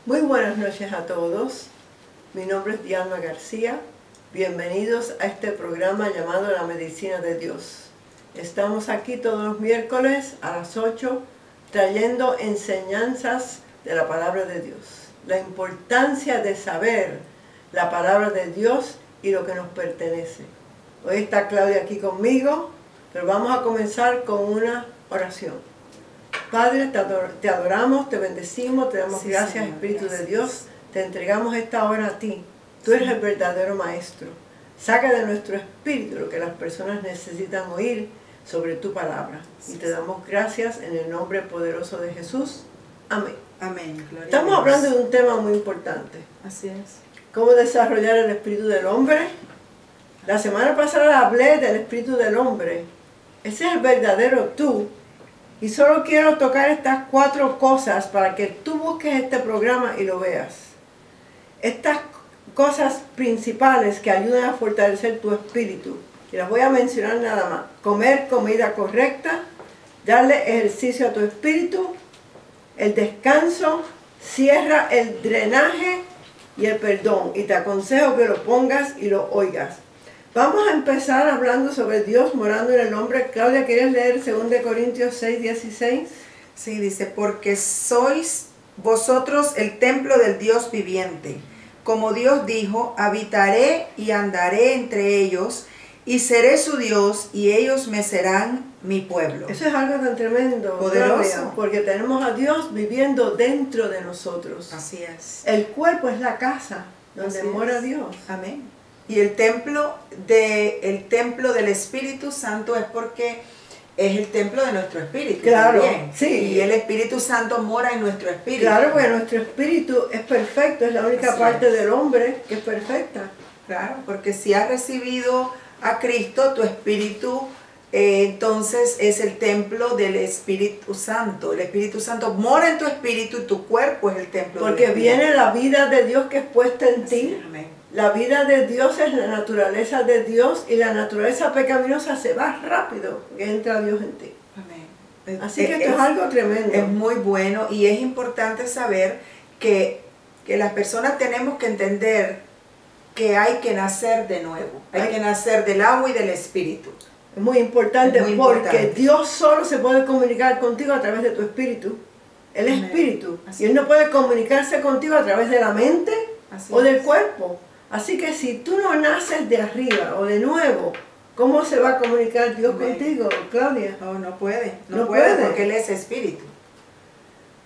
Muy buenas noches a todos. Mi nombre es Diana García. Bienvenidos a este programa llamado La Medicina de Dios. Estamos aquí todos los miércoles a las 8 trayendo enseñanzas de la palabra de Dios. La importancia de saber la palabra de Dios y lo que nos pertenece. Hoy está Claudia aquí conmigo, pero vamos a comenzar con una oración. Padre, te adoramos, te bendecimos, te damos gracias, Señor, Espíritu de Dios. Te entregamos esta hora a ti. Tú eres el verdadero Maestro. Saca de nuestro espíritu lo que las personas necesitan oír sobre tu palabra. Y te damos gracias en el nombre poderoso de Jesús. Amén. Amén. Gloria Estamos hablando de un tema muy importante. Así es. ¿Cómo desarrollar el espíritu del hombre? La semana pasada hablé del espíritu del hombre. Ese es el verdadero tú. Y solo quiero tocar estas 4 cosas para que tú busques este programa y lo veas. Estas cosas principales que ayudan a fortalecer tu espíritu. Y las voy a mencionar nada más. Comer comida correcta, darle ejercicio a tu espíritu, el descanso, cierra el drenaje y el perdón. Y te aconsejo que lo pongas y lo oigas. Vamos a empezar hablando sobre Dios morando en el hombre. Claudia, ¿quieres leer 2 Corintios 6, 16? Sí, dice, porque sois vosotros el templo del Dios viviente. Como Dios dijo, habitaré y andaré entre ellos, y seré su Dios, y ellos me serán mi pueblo. Eso es algo tan tremendo, poderoso, Claudia, porque tenemos a Dios viviendo dentro de nosotros. Así es. El cuerpo es la casa donde mora Dios. Amén. Y el templo del Espíritu Santo es porque es el templo de nuestro espíritu. Claro, también. sí. Y el Espíritu Santo mora en nuestro espíritu. Claro, porque nuestro espíritu es perfecto, es la única parte del hombre que es perfecta. Claro, porque si has recibido a Cristo, tu espíritu entonces es el templo del Espíritu Santo. El Espíritu Santo mora en tu espíritu y tu cuerpo es el templo del Espíritu. Porque viene la vida de Dios que es puesta en ti. Amén. La vida de Dios es la naturaleza de Dios y la naturaleza pecaminosa se va rápido que entra Dios en ti. Amén. Así que esto es algo tremendo. Es muy bueno y es importante saber que las personas tenemos que entender que hay que nacer de nuevo. Hay que nacer del agua y del espíritu. Es muy importante, Es muy porque importante. Dios solo se puede comunicar contigo a través de tu espíritu. El Amén. espíritu. Así Y Él no puede comunicarse contigo a través de la mente Así o del es. cuerpo. Así que si tú no naces de arriba o de nuevo, ¿cómo se va a comunicar Dios Amén. contigo, Claudia? No puede. No No puede puede. porque Él es espíritu.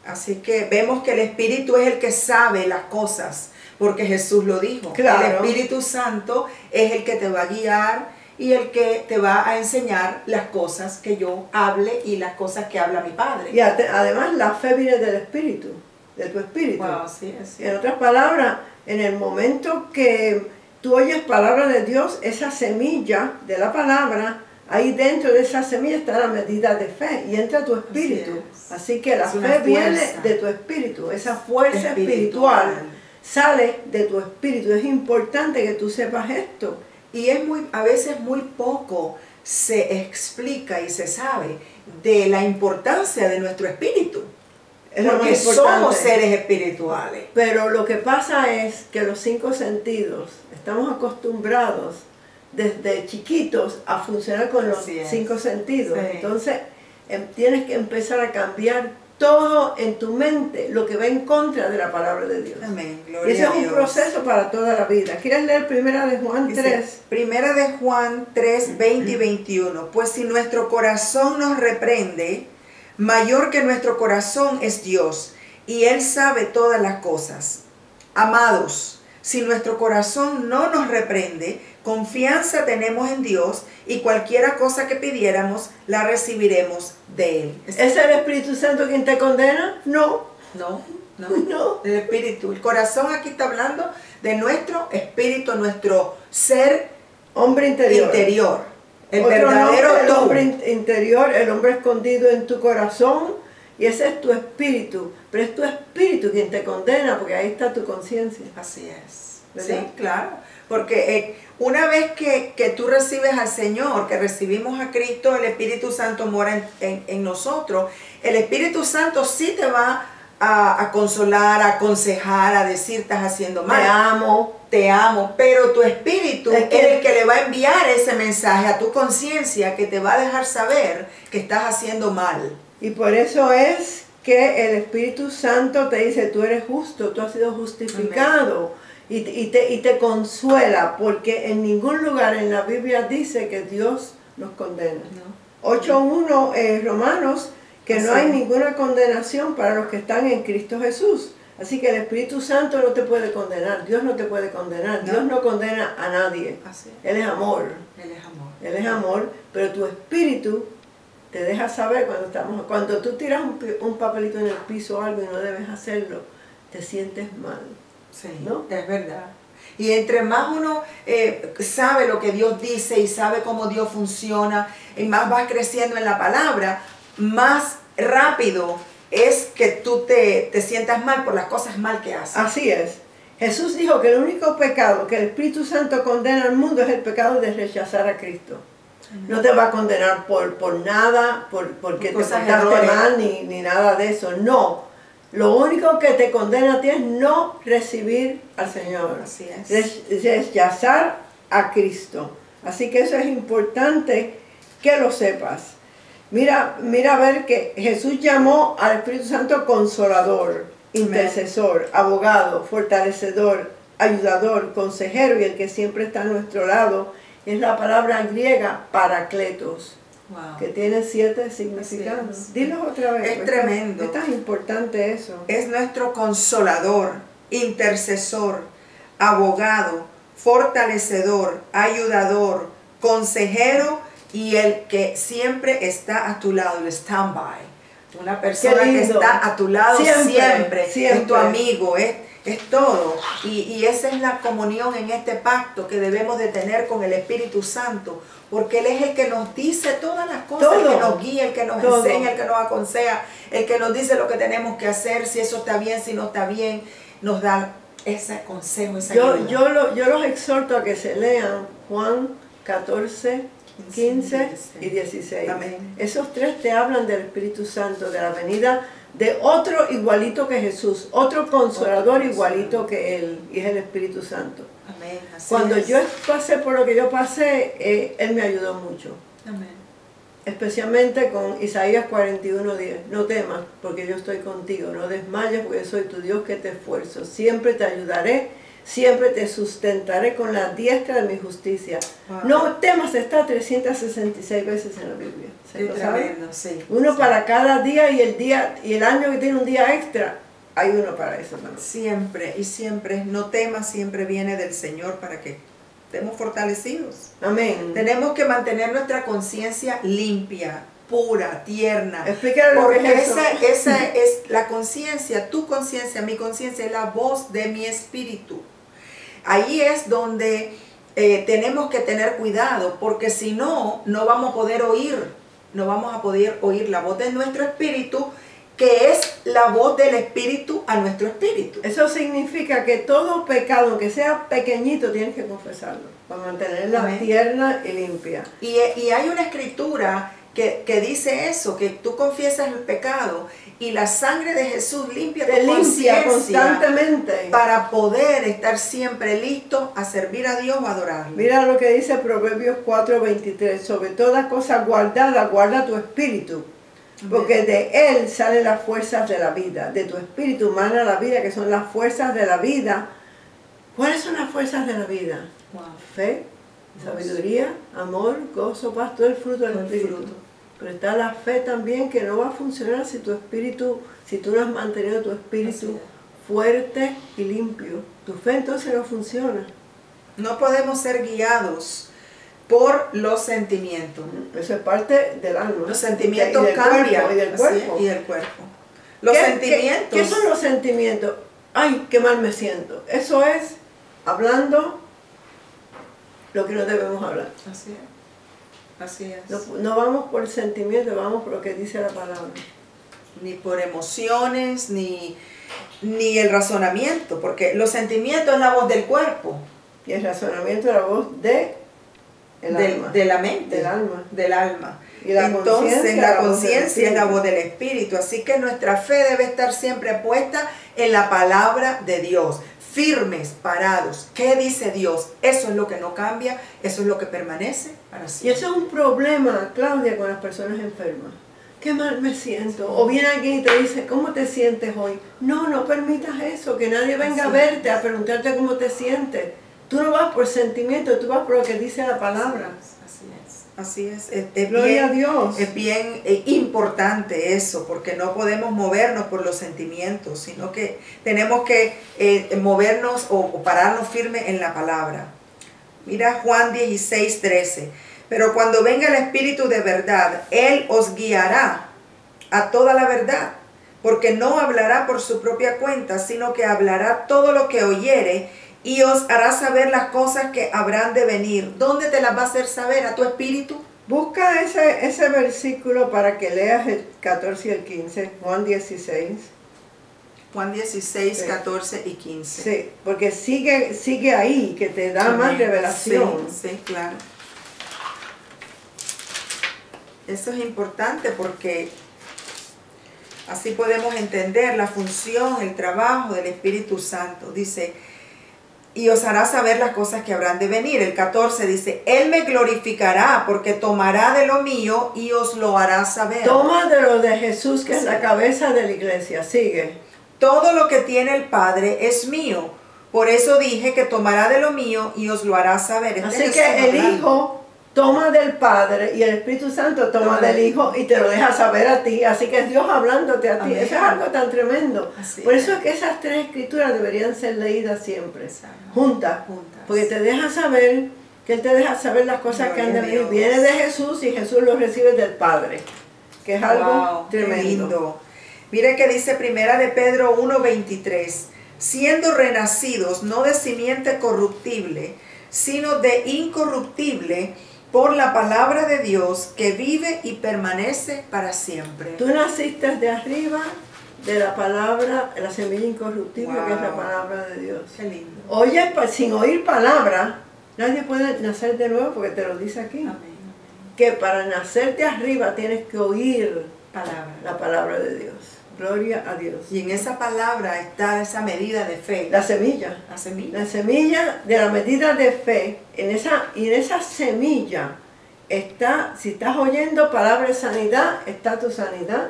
Así que vemos que el Espíritu es el que sabe las cosas, porque Jesús lo dijo. Claro. El Espíritu Santo es el que te va a guiar y el que te va a enseñar las cosas que yo hable y las cosas que habla mi Padre. Y además la fe viene del espíritu, de tu espíritu. Wow, sí, sí. En otras palabras, en el momento que tú oyes palabra de Dios, esa semilla de la palabra, ahí dentro de esa semilla está la medida de fe y entra tu espíritu. Así que la Es una fe viene fuerza. de tu espíritu, esa fuerza espiritual sale de tu espíritu. Es importante que tú sepas esto. Y es a veces muy poco se explica y se sabe de la importancia de nuestro espíritu. Es lo Porque más importante. somos seres espirituales. Pero lo que pasa es que los 5 sentidos, estamos acostumbrados desde chiquitos a funcionar con los Así es. 5 sentidos. Sí. Entonces tienes que empezar a cambiar todo en tu mente, lo que va en contra de la palabra de Dios. Amén. Y Gloria ese a es un Dios. proceso para toda la vida. ¿Quieres leer 1 de Juan Dice, 3? Primera de Juan 3, 20 y 21. Pues si nuestro corazón nos reprende, mayor que nuestro corazón es Dios, y Él sabe todas las cosas. Amados, si nuestro corazón no nos reprende, confianza tenemos en Dios, y cualquiera cosa que pidiéramos, la recibiremos de Él. ¿Es el Espíritu Santo quien te condena? No. No. El espíritu. El corazón aquí está hablando de nuestro espíritu, nuestro ser Hombre interior. El Otro verdadero nombre, el tú. hombre interior, el hombre escondido en tu corazón, y ese es tu espíritu. Pero es tu espíritu quien te condena, porque ahí está tu conciencia. Así es. ¿Verdad? Sí, claro. Porque una vez que tú recibes al Señor, que recibimos a Cristo, el Espíritu Santo mora en nosotros. El Espíritu Santo sí te va a consolar, a aconsejar, a decir estás haciendo mal. Te amo. Pero tu espíritu Es es que- el que le va a enviar ese mensaje a tu conciencia que te va a dejar saber que estás haciendo mal. Y por eso es que el Espíritu Santo te dice, tú eres justo, tú has sido justificado. Y te consuela, porque en ningún lugar en la Biblia dice que Dios nos condena. No. 8.1 Romanos, que no Así hay es. ninguna condenación para los que están en Cristo Jesús. Así que el Espíritu Santo no te puede condenar, Dios no te puede condenar, No. Dios no condena a nadie. Así es. Él es amor, Él es amor. Él es amor, pero tu espíritu te deja saber cuando tú tiras un papelito en el piso o algo y no debes hacerlo, te sientes mal. Sí, ¿no? es verdad. Y entre más uno sabe lo que Dios dice y sabe cómo Dios funciona, y más vas creciendo en la palabra, más rápido es que tú te sientas mal por las cosas mal que haces. Así es. Jesús dijo que el único pecado que el Espíritu Santo condena al mundo es el pecado de rechazar a Cristo. No te va a condenar por nada, porque te cosas, portaste errores. mal, ni nada de eso. No. Lo único que te condena a ti es no recibir al Señor. Así es. Rechazar a Cristo. Así que eso es importante que lo sepas. Mira a ver que Jesús llamó al Espíritu Santo consolador, intercesor, abogado, fortalecedor, ayudador, consejero y el que siempre está a nuestro lado. Es la palabra griega paracletos, Wow. que tiene 7 significados. Así es. Dilos otra vez. Es tremendo. Es tan importante eso. Es nuestro consolador, intercesor, abogado, fortalecedor, ayudador, consejero y el que siempre está a tu lado, el stand-by. Una persona Qué que lindo. está a tu lado siempre, Siempre. es tu amigo, es todo. Y esa es la comunión en este pacto que debemos de tener con el Espíritu Santo, porque Él es el que nos dice todas las cosas, Todo. el que nos guía, el que nos Todo. enseña, el que nos aconseja, el que nos dice lo que tenemos que hacer, si eso está bien, si no está bien, nos da ese consejo, esa ayuda. Yo los exhorto a que se lean Juan 14, 15 y 16. Amén. Esos 3 te hablan del Espíritu Santo, de la venida de otro igualito que Jesús, otro consolador igualito que Él, y es el Espíritu Santo. Amén. Así Cuando es. yo pasé por lo que yo pasé, Él me ayudó mucho. Amén. Especialmente con Isaías 41:10. No temas, porque yo estoy contigo. No desmayes, porque yo soy tu Dios que te esfuerzo. Siempre te ayudaré, siempre te sustentaré con la diestra de mi justicia. Wow. No temas, está 366 veces en la Biblia. ¿Se Qué lo sabe? tremendo, sí. Uno Sí. para cada día y el año que tiene un día extra, hay uno para eso también. Siempre y siempre, no temas, siempre viene del Señor para que estemos fortalecidos. Amén. Tenemos que mantener nuestra conciencia limpia, pura, tierna. Explícale lo que Porque es eso. esa es la conciencia, tu conciencia, mi conciencia, es la voz de mi espíritu. Ahí es donde tenemos que tener cuidado, porque si no, no vamos a poder oír, no vamos a poder oír la voz de nuestro espíritu, que es la voz del espíritu a nuestro espíritu. Eso significa que todo pecado, aunque sea pequeñito, tienes que confesarlo, para mantenerla Amén. tierna y limpia. Y hay una escritura que dice eso, que tú confiesas el pecado y la sangre de Jesús limpia Te tu limpia conciencia constantemente. para poder estar siempre listo a servir a Dios o adorarlo. Mira lo que dice Proverbios 4:23. Sobre toda cosa guardada, guarda tu espíritu, porque de él salen las fuerzas de la vida. De tu espíritu mana la vida, que son las fuerzas de la vida. ¿Cuáles son las fuerzas de la vida? Wow. Fe, sabiduría, amor, gozo, paz, todo el fruto del Todo el espíritu. fruto. Pero está la fe también, que no va a funcionar si tu espíritu, si tú no has mantenido tu espíritu fuerte y limpio. Tu fe entonces no funciona. No podemos ser guiados por los sentimientos. Eso es parte del alma. Los sentimientos y del cambian. cuerpo, y del Así cuerpo. es, y del cuerpo. Los ¿Qué- sentimientos. ¿Qué son los sentimientos? Ay, qué mal me siento. Eso es hablando lo que no debemos hablar. Así es. Así es. No vamos por el sentimiento, vamos por lo que dice la palabra. Ni por emociones, ni el razonamiento, porque los sentimientos es la voz del cuerpo. Y el razonamiento es la voz de de la mente, del alma. Entonces la conciencia es la voz del Espíritu, así que nuestra fe debe estar siempre puesta en la palabra de Dios, firmes, parados. ¿Qué dice Dios? Eso es lo que no cambia, eso es lo que permanece para siempre. Y eso es un problema, Claudia, con las personas enfermas. Qué mal me siento. O viene alguien y te dice, ¿cómo te sientes hoy? No, no permitas eso, que nadie venga a verte, a preguntarte cómo te sientes. Tú no vas por sentimiento, tú vas por lo que dice la palabra. Así es. Gloria a Dios. Es bien importante eso, porque no podemos movernos por los sentimientos, sino que tenemos que movernos o pararnos firme en la palabra. Mira Juan 16:13. Pero cuando venga el Espíritu de verdad, Él os guiará a toda la verdad, porque no hablará por su propia cuenta, sino que hablará todo lo que oyere y os hará saber las cosas que habrán de venir. ¿Dónde te las va a hacer saber? ¿A tu espíritu? Busca ese versículo para que leas el 14 y el 15, Juan 16. Juan 16, Sí. 14 y 15. Sí, porque sigue ahí, que te da más revelación. Sí, claro. Eso es importante porque así podemos entender la función, el trabajo del Espíritu Santo. Dice, y os hará saber las cosas que habrán de venir. El 14 dice, Él me glorificará porque tomará de lo mío y os lo hará saber. Toma de lo de Jesús, que es la cabeza de la iglesia. Sigue. Todo lo que tiene el Padre es mío. Por eso dije que tomará de lo mío y os lo hará saber. Así que el Hijo toma del Padre y el Espíritu Santo toma del Hijo y te lo deja saber a ti. Así que es Dios hablándote a ti. Amén. Eso es algo tan tremendo. Así Por es. eso es que esas tres escrituras deberían ser leídas siempre, juntas. Porque te deja saber, que Él te deja saber las cosas que han de venir. Viene de Jesús y Jesús lo recibe del Padre. Que es algo tremendo. Qué lindo. Mire que dice primera de Pedro 1:23, siendo renacidos no de simiente corruptible, sino de incorruptible, por la palabra de Dios que vive y permanece para siempre. Tú naciste de arriba de la palabra, la semilla incorruptible, que es la palabra de Dios. Qué lindo. Oye, sin oír palabra, nadie puede nacer de nuevo, porque te lo dice aquí. Amén. Que para nacer de arriba tienes que oír Palabra. la palabra de Dios. Gloria a Dios. Y en esa palabra está esa medida de fe. La semilla. La semilla. La semilla de la medida de fe, y en esa semilla está, si estás oyendo palabra de sanidad, está tu sanidad.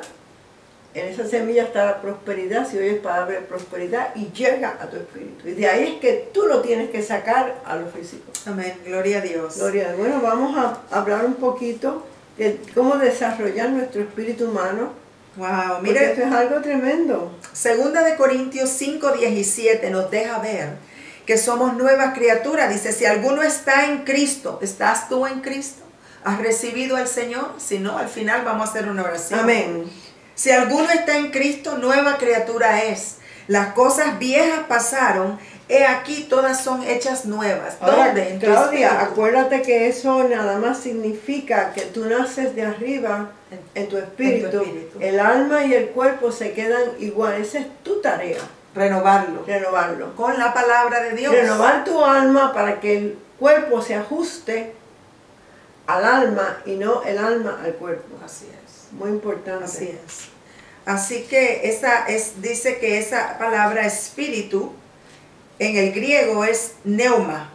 En esa semilla está la prosperidad, si oyes palabra de prosperidad, y llega a tu espíritu. Y de ahí es que tú lo tienes que sacar a lo físico. Amén. Gloria a Dios. Gloria a Dios. Bueno, vamos a hablar un poquito de cómo desarrollar nuestro espíritu humano. Wow, Mire, mire, esto es algo tremendo. Segunda de Corintios 5:17 nos deja ver que somos nuevas criaturas. Dice, si alguno está en Cristo, ¿estás tú en Cristo? ¿Has recibido al Señor? Si no, al final vamos a hacer una oración. Amén. Si alguno está en Cristo, nueva criatura es. Las cosas viejas pasaron, he aquí todas son hechas nuevas. Ahora, ¿Dónde? En tu Claudia, espíritu. acuérdate que eso nada más significa que tú naces de arriba en tu espíritu. En tu espíritu. El alma y el cuerpo se quedan igual. Esa es tu tarea, Renovarlo. renovarlo. Con la palabra de Dios. Renovar tu alma para que el cuerpo se ajuste al alma y no el alma al cuerpo. Así es. Muy importante. Así es. Así que dice que esa palabra espíritu en el griego es neuma.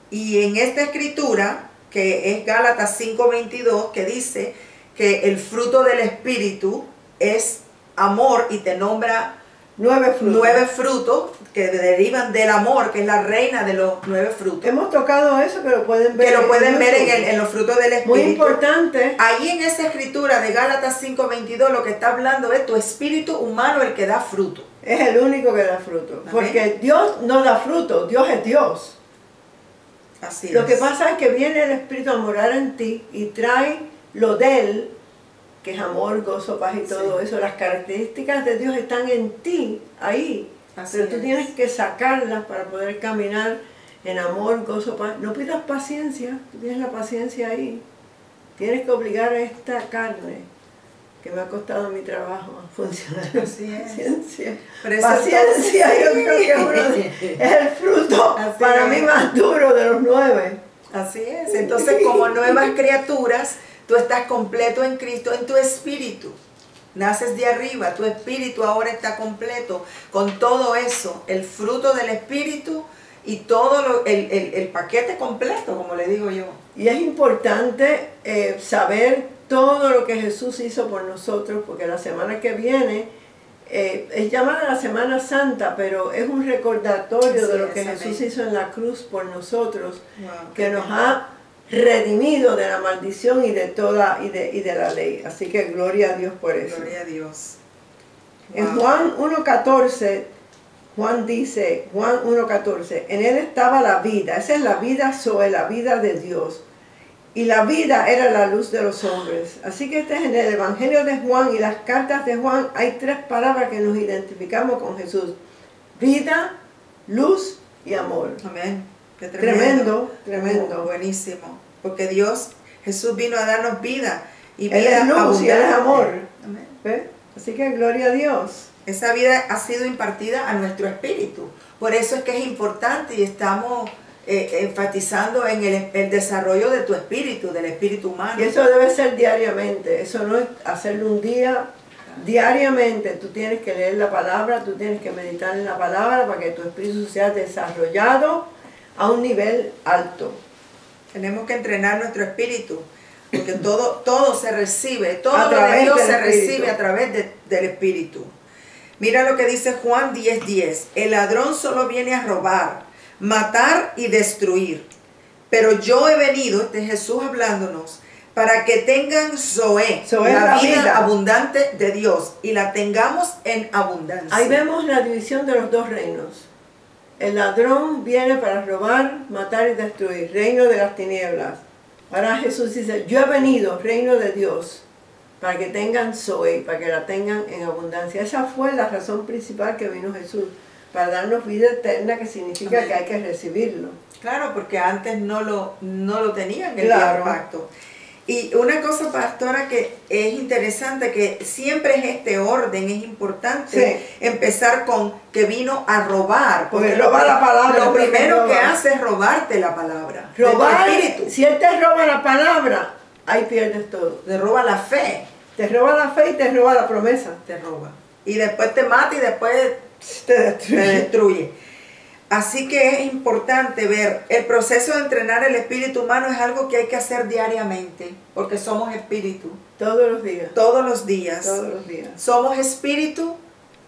Y en esta escritura, que es Gálatas 5:22, que dice que el fruto del espíritu es amor y te nombra 9 frutos. 9 frutos que derivan del amor, que es la reina de los 9 frutos. Hemos tocado eso, que lo pueden ver. Que lo pueden ver YouTube. en los frutos del espíritu. Muy importante. Ahí en esa escritura de Gálatas 5:22 lo que está hablando es tu espíritu humano el que da fruto. Es el único que da fruto. Amén. Porque Dios no da fruto, Dios es Dios. Así Lo es. que pasa es que viene el Espíritu a morar en ti y trae lo de Él, que es amor, gozo, paz y todo eso. Las características de Dios están en ti, ahí. Así Pero tú es. tienes que sacarlas para poder caminar en amor, gozo, paz. No pidas paciencia, tú tienes la paciencia ahí. Tienes que obligar a esta carne, que me ha costado mi trabajo, a funcionar. Así es. Paciencia. Pero eso Paciencia, todo- yo creo que es el fruto Así para es. mí más duro de los 9. Así es. Entonces, como nuevas criaturas, tú estás completo en Cristo, en tu espíritu. Naces de arriba, tu espíritu ahora está completo con todo eso, el fruto del espíritu y todo el paquete completo, como le digo yo. Y es importante saber todo lo que Jesús hizo por nosotros, porque la semana que viene es llamada la Semana Santa, pero es un recordatorio de lo que Jesús hizo en la cruz por nosotros, que nos ha redimido de la maldición y de toda y de la ley. Así que gloria a Dios por eso. Gloria a Dios. En Juan 1:14, Juan dice, Juan 1:14, en él estaba la vida. Esa es la vida Zoe, la vida de Dios. Y la vida era la luz de los hombres. Así que este es en el Evangelio de Juan y las cartas de Juan hay tres palabras que nos identificamos con Jesús: vida, luz y amor. Amén. Qué tremendo, tremendo. Buenísimo. Porque Jesús vino a darnos vida. Y Él vida es luz y Él es amor. Amén. ¿Ves? Así que gloria a Dios. Esa vida ha sido impartida a nuestro espíritu. Por eso es que es importante y estamos enfatizando en el desarrollo de tu espíritu, del espíritu humano. Y eso debe ser diariamente. Eso no es hacerlo un día. Diariamente tú tienes que leer la palabra, tú tienes que meditar en la palabra para que tu espíritu sea desarrollado a un nivel alto. Tenemos que entrenar nuestro espíritu, porque todo se recibe, todo lo de Dios se recibe a través del espíritu. Mira lo que dice Juan 10:10. El ladrón solo viene a robar, matar y destruir. Pero yo he venido, este es Jesús hablándonos, para que tengan Zoe, la vida abundante de Dios, y la tengamos en abundancia. Ahí vemos la división de los dos reinos. El ladrón viene para robar, matar y destruir, reino de las tinieblas. Ahora Jesús dice, yo he venido, reino de Dios, para que tengan Zoe, para que la tengan en abundancia. Esa fue la razón principal que vino Jesús, para darnos vida eterna, que significa que hay que recibirlo. Claro, porque antes no lo tenían el pacto. Y una cosa, pastora, que es interesante, que siempre es este orden, es importante empezar con que vino a robar. Porque roba la palabra. Lo primero que hace es robarte la palabra. Robar, si Él te roba la palabra, ahí pierdes todo. Te roba la fe. Te roba la fe y te roba la promesa. Te roba. Y después te mata y después te destruye. Así que es importante ver, el proceso de entrenar el espíritu humano es algo que hay que hacer diariamente, porque somos espíritu. Todos los días. Todos los días. Todos los días. Somos espíritu,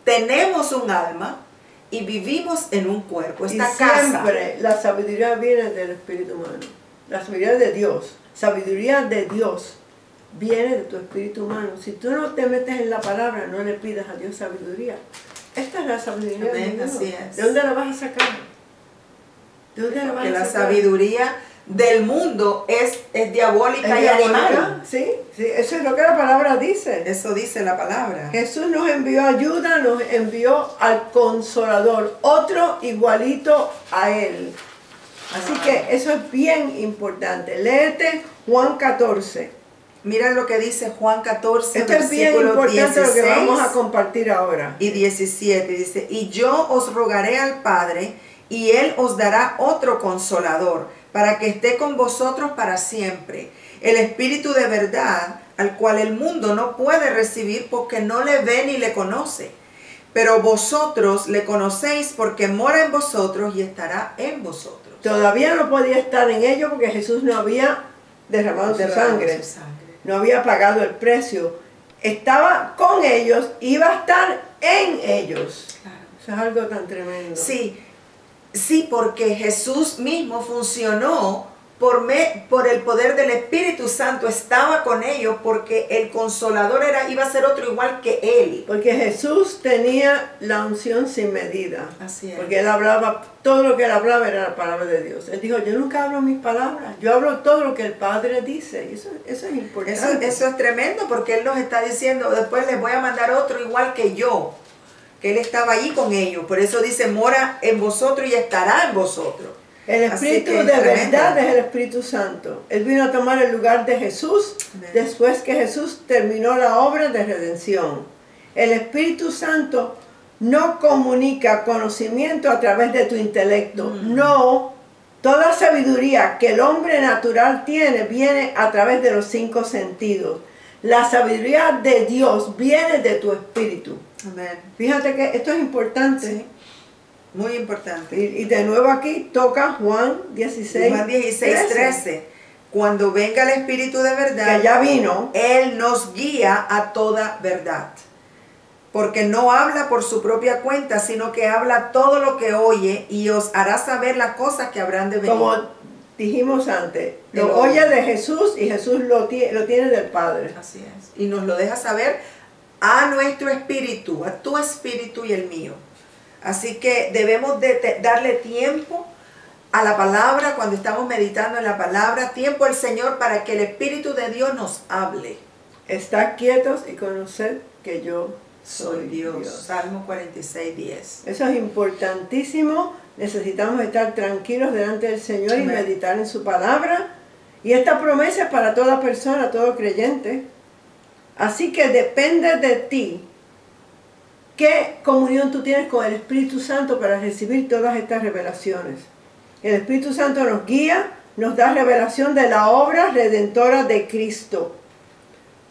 tenemos un alma y vivimos en un cuerpo. Esta casa. Siempre la sabiduría viene del espíritu humano. La sabiduría de Dios. Sabiduría de Dios viene de tu espíritu humano. Si tú no te metes en la palabra, no le pidas a Dios sabiduría. Esta es la sabiduría de Dios. Así es. ¿De dónde la vas a sacar? ¿De dónde la vas a sacar? La sabiduría del mundo es diabólica y animal. Sí, eso es lo que la palabra dice. Eso dice la palabra. Jesús nos envió ayuda, nos envió al Consolador, otro igualito a Él. Así que eso es bien importante. Léete Juan 14. Mira lo que dice Juan 14, esto es bien importante, lo que vamos a compartir ahora. Y 17 dice, y yo os rogaré al Padre, y Él os dará otro consolador, para que esté con vosotros para siempre. El Espíritu de verdad, al cual el mundo no puede recibir porque no le ve ni le conoce. Pero vosotros le conocéis porque mora en vosotros y estará en vosotros. Todavía no podía estar en ellos porque Jesús no había derramado su sangre. No había pagado el precio. Estaba con ellos, iba a estar en ellos. Claro. Eso es algo tan tremendo. Sí, porque Jesús mismo funcionó por el poder del Espíritu Santo, estaba con ellos porque el Consolador iba a ser otro igual que Él. Porque Jesús tenía la unción sin medida. Así es. Porque Él hablaba, todo lo que Él hablaba era la palabra de Dios. Él dijo, yo nunca hablo mis palabras, yo hablo todo lo que el Padre dice. Eso es importante. Eso es tremendo porque Él nos está diciendo, después les voy a mandar otro igual que yo. Que Él estaba allí con ellos. Por eso dice, mora en vosotros y estará en vosotros. El Espíritu de verdad es el Espíritu Santo. Él vino a tomar el lugar de Jesús después que Jesús terminó la obra de redención. El Espíritu Santo no comunica conocimiento a través de tu intelecto. No Toda sabiduría que el hombre natural tiene viene a través de los 5 sentidos. La sabiduría de Dios viene de tu espíritu. Amén. Fíjate que esto es importante. Sí. Muy importante. Y de nuevo aquí toca Juan 16, Juan 16, 13. Cuando venga el Espíritu de verdad, que ya vino, Él nos guía a toda verdad. Porque no habla por su propia cuenta, sino que habla todo lo que oye y os hará saber las cosas que habrán de venir. como dijimos antes, lo oye de Jesús y Jesús lo tiene del Padre. Así es. Y nos lo deja saber a nuestro espíritu, a tu espíritu y el mío. Así que debemos de darle tiempo a la palabra cuando estamos meditando en la palabra, tiempo al Señor para que el Espíritu de Dios nos hable. Estad quietos y conoced que yo Soy Dios. Salmo 46, 10. Eso es importantísimo. Necesitamos estar tranquilos delante del Señor y meditar en su palabra. Y esta promesa es para toda persona, todo creyente. Así que depende de ti qué comunión tú tienes con el Espíritu Santo para recibir todas estas revelaciones. El Espíritu Santo nos guía, nos da revelación de la obra redentora de Cristo.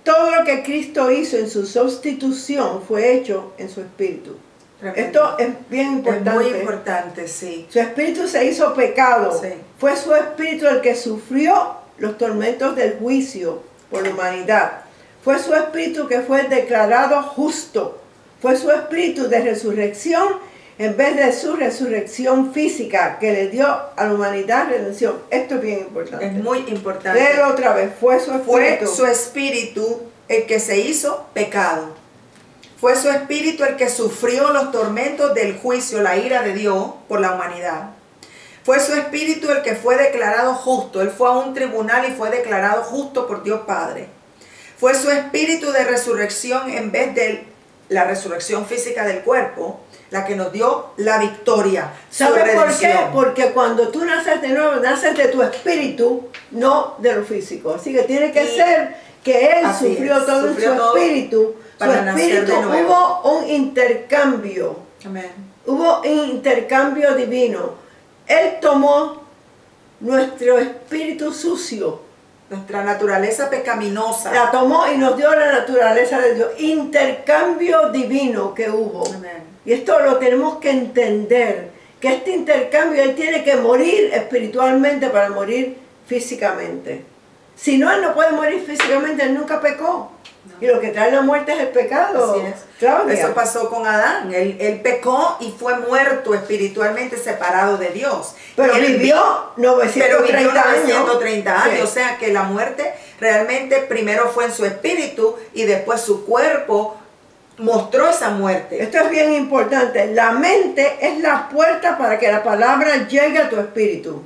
Todo lo que Cristo hizo en su sustitución fue hecho en su Espíritu. Tremendo. Esto es bien importante. Es muy importante, sí. Su Espíritu se hizo pecado. Sí. Fue su Espíritu el que sufrió los tormentos del juicio por la humanidad. Fue su Espíritu que fue declarado justo. Fue su Espíritu de resurrección en vez de su resurrección física que le dio a la humanidad redención. Esto es bien importante. Es muy importante. Léelo otra vez. Fue su Espíritu. Fue su Espíritu el que se hizo pecado. Fue su Espíritu el que sufrió los tormentos del juicio, la ira de Dios por la humanidad. Fue su Espíritu el que fue declarado justo. Él fue a un tribunal y fue declarado justo por Dios Padre. Fue su Espíritu de resurrección en vez de la resurrección física del cuerpo, la que nos dio la victoria. ¿Sabes por qué? Porque cuando tú naces de nuevo, naces de tu espíritu, no de lo físico. Así que tiene que ser que Él sufrió todo en su espíritu. Su espíritu, hubo un intercambio. Amén. Hubo un intercambio divino. Él tomó nuestro espíritu sucio. Nuestra naturaleza pecaminosa. La tomó y nos dio la naturaleza de Dios. Intercambio divino que hubo. Amén. Y esto lo tenemos que entender. Que este intercambio Él tiene que morir espiritualmente para morir físicamente. Si no, Él no puede morir físicamente. Él nunca pecó. No. Y lo que trae la muerte es el pecado. Así es. Claudia. Eso pasó con Adán. Él pecó y fue muerto espiritualmente separado de Dios. Pero vivió 930 años. Sí. O sea que la muerte realmente primero fue en su espíritu y después su cuerpo mostró esa muerte. Esto es bien importante. La mente es la puerta para que la palabra llegue a tu espíritu.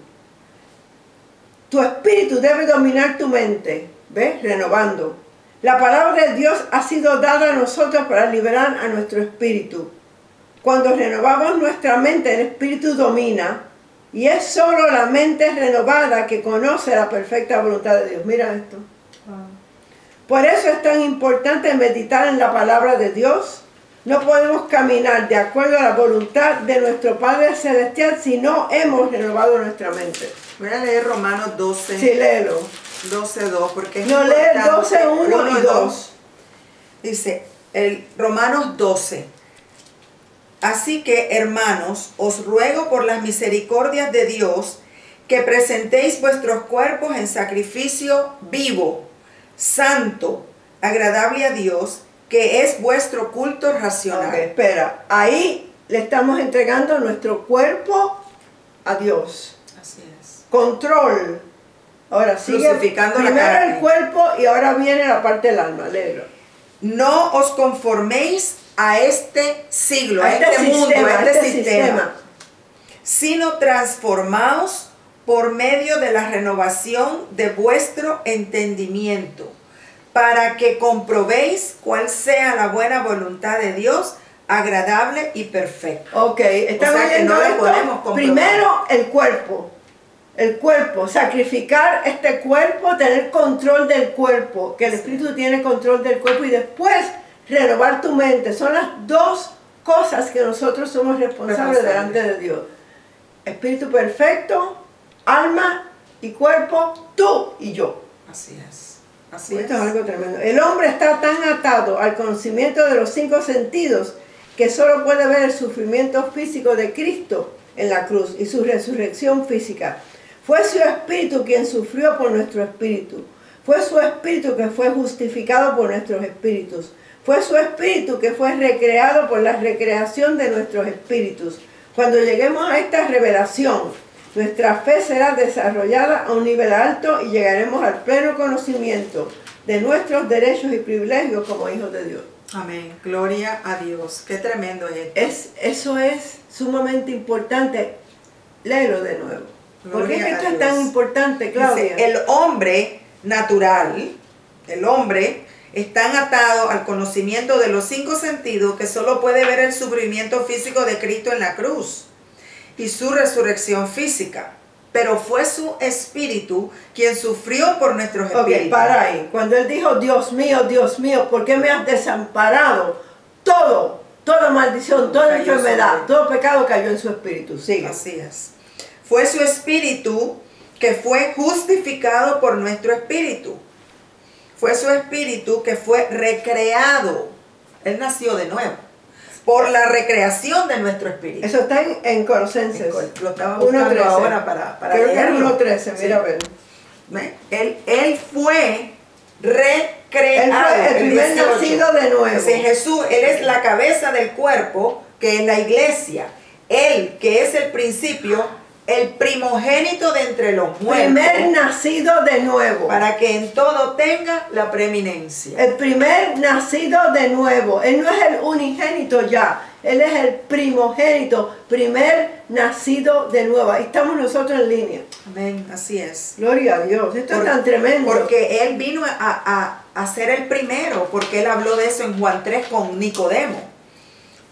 Tu espíritu debe dominar tu mente. ¿Ves? Renovando. La palabra de Dios ha sido dada a nosotros para liberar a nuestro espíritu. Cuando renovamos nuestra mente, el espíritu domina. Y es solo la mente renovada que conoce la perfecta voluntad de Dios. Mira esto. Por eso es tan importante meditar en la palabra de Dios. No podemos caminar de acuerdo a la voluntad de nuestro Padre Celestial si no hemos renovado nuestra mente. Voy a leer Romanos 12. Sí, léelo. 12:2 porque es no, lee 12:1 y 2. Dice Romanos 12. Así que, hermanos, os ruego por las misericordias de Dios que presentéis vuestros cuerpos en sacrificio vivo, santo, agradable a Dios, que es vuestro culto racional. Okay, espera, ahí le estamos entregando nuestro cuerpo a Dios. Así es. Control. Ahora sigue Crucificando primero la carne. el cuerpo y ahora viene la parte del alma. Léelo. No os conforméis a este siglo, a este mundo, a este sistema, sino transformaos por medio de la renovación de vuestro entendimiento, para que comprobéis cuál sea la buena voluntad de Dios, agradable y perfecta. Ok, estamos viendo no esto. Primero el cuerpo, sacrificar este cuerpo, tener control del cuerpo, que el Espíritu tiene control del cuerpo, y después renovar tu mente. Son las dos cosas que nosotros somos responsables delante de Dios. Espíritu perfecto, alma y cuerpo, tú y yo. Así es. Así Esto es. es algo tremendo. El hombre está tan atado al conocimiento de los 5 sentidos que solo puede ver el sufrimiento físico de Cristo en la cruz y su resurrección física. Fue su espíritu quien sufrió por nuestro espíritu. Fue su espíritu que fue justificado por nuestros espíritus. Fue su espíritu que fue recreado por la recreación de nuestros espíritus. Cuando lleguemos a esta revelación, nuestra fe será desarrollada a un nivel alto y llegaremos al pleno conocimiento de nuestros derechos y privilegios como hijos de Dios. Amén. Gloria a Dios. Qué tremendo es esto. Eso es sumamente importante. Léelo de nuevo. ¿Por qué es que esto es tan importante, Claudia? Dice, el hombre natural, el hombre, están atados al conocimiento de los 5 sentidos que solo puede ver el sufrimiento físico de Cristo en la cruz y su resurrección física. Pero fue su espíritu quien sufrió por nuestros espíritus. Ok, para ahí. Cuando él dijo, Dios mío, ¿por qué me has desamparado? Toda maldición, toda enfermedad, todo pecado cayó en su espíritu. Sigue. Así es. Fue su espíritu que fue justificado por nuestro espíritu. Fue su espíritu que fue recreado. Él nació de nuevo. Por la recreación de nuestro espíritu. Eso está en Colosenses. Lo estaba buscando ahora para creo leerlo. que es 1:13, mira a ver. Él fue recreado. Él fue el primer nacido de nuevo. Así, Jesús, Él es la cabeza del cuerpo, que es la iglesia. Él, que es el principio, el primogénito de entre los muertos. Primer nacido de nuevo. Para que en todo tenga la preeminencia. El primer nacido de nuevo. Él no es el unigénito ya. Él es el primogénito. Primer nacido de nuevo. Ahí estamos nosotros en línea. Amén, así es. Gloria a Dios. Esto es tan tremendo. Porque Él vino a ser el primero. Porque Él habló de eso en Juan 3 con Nicodemo.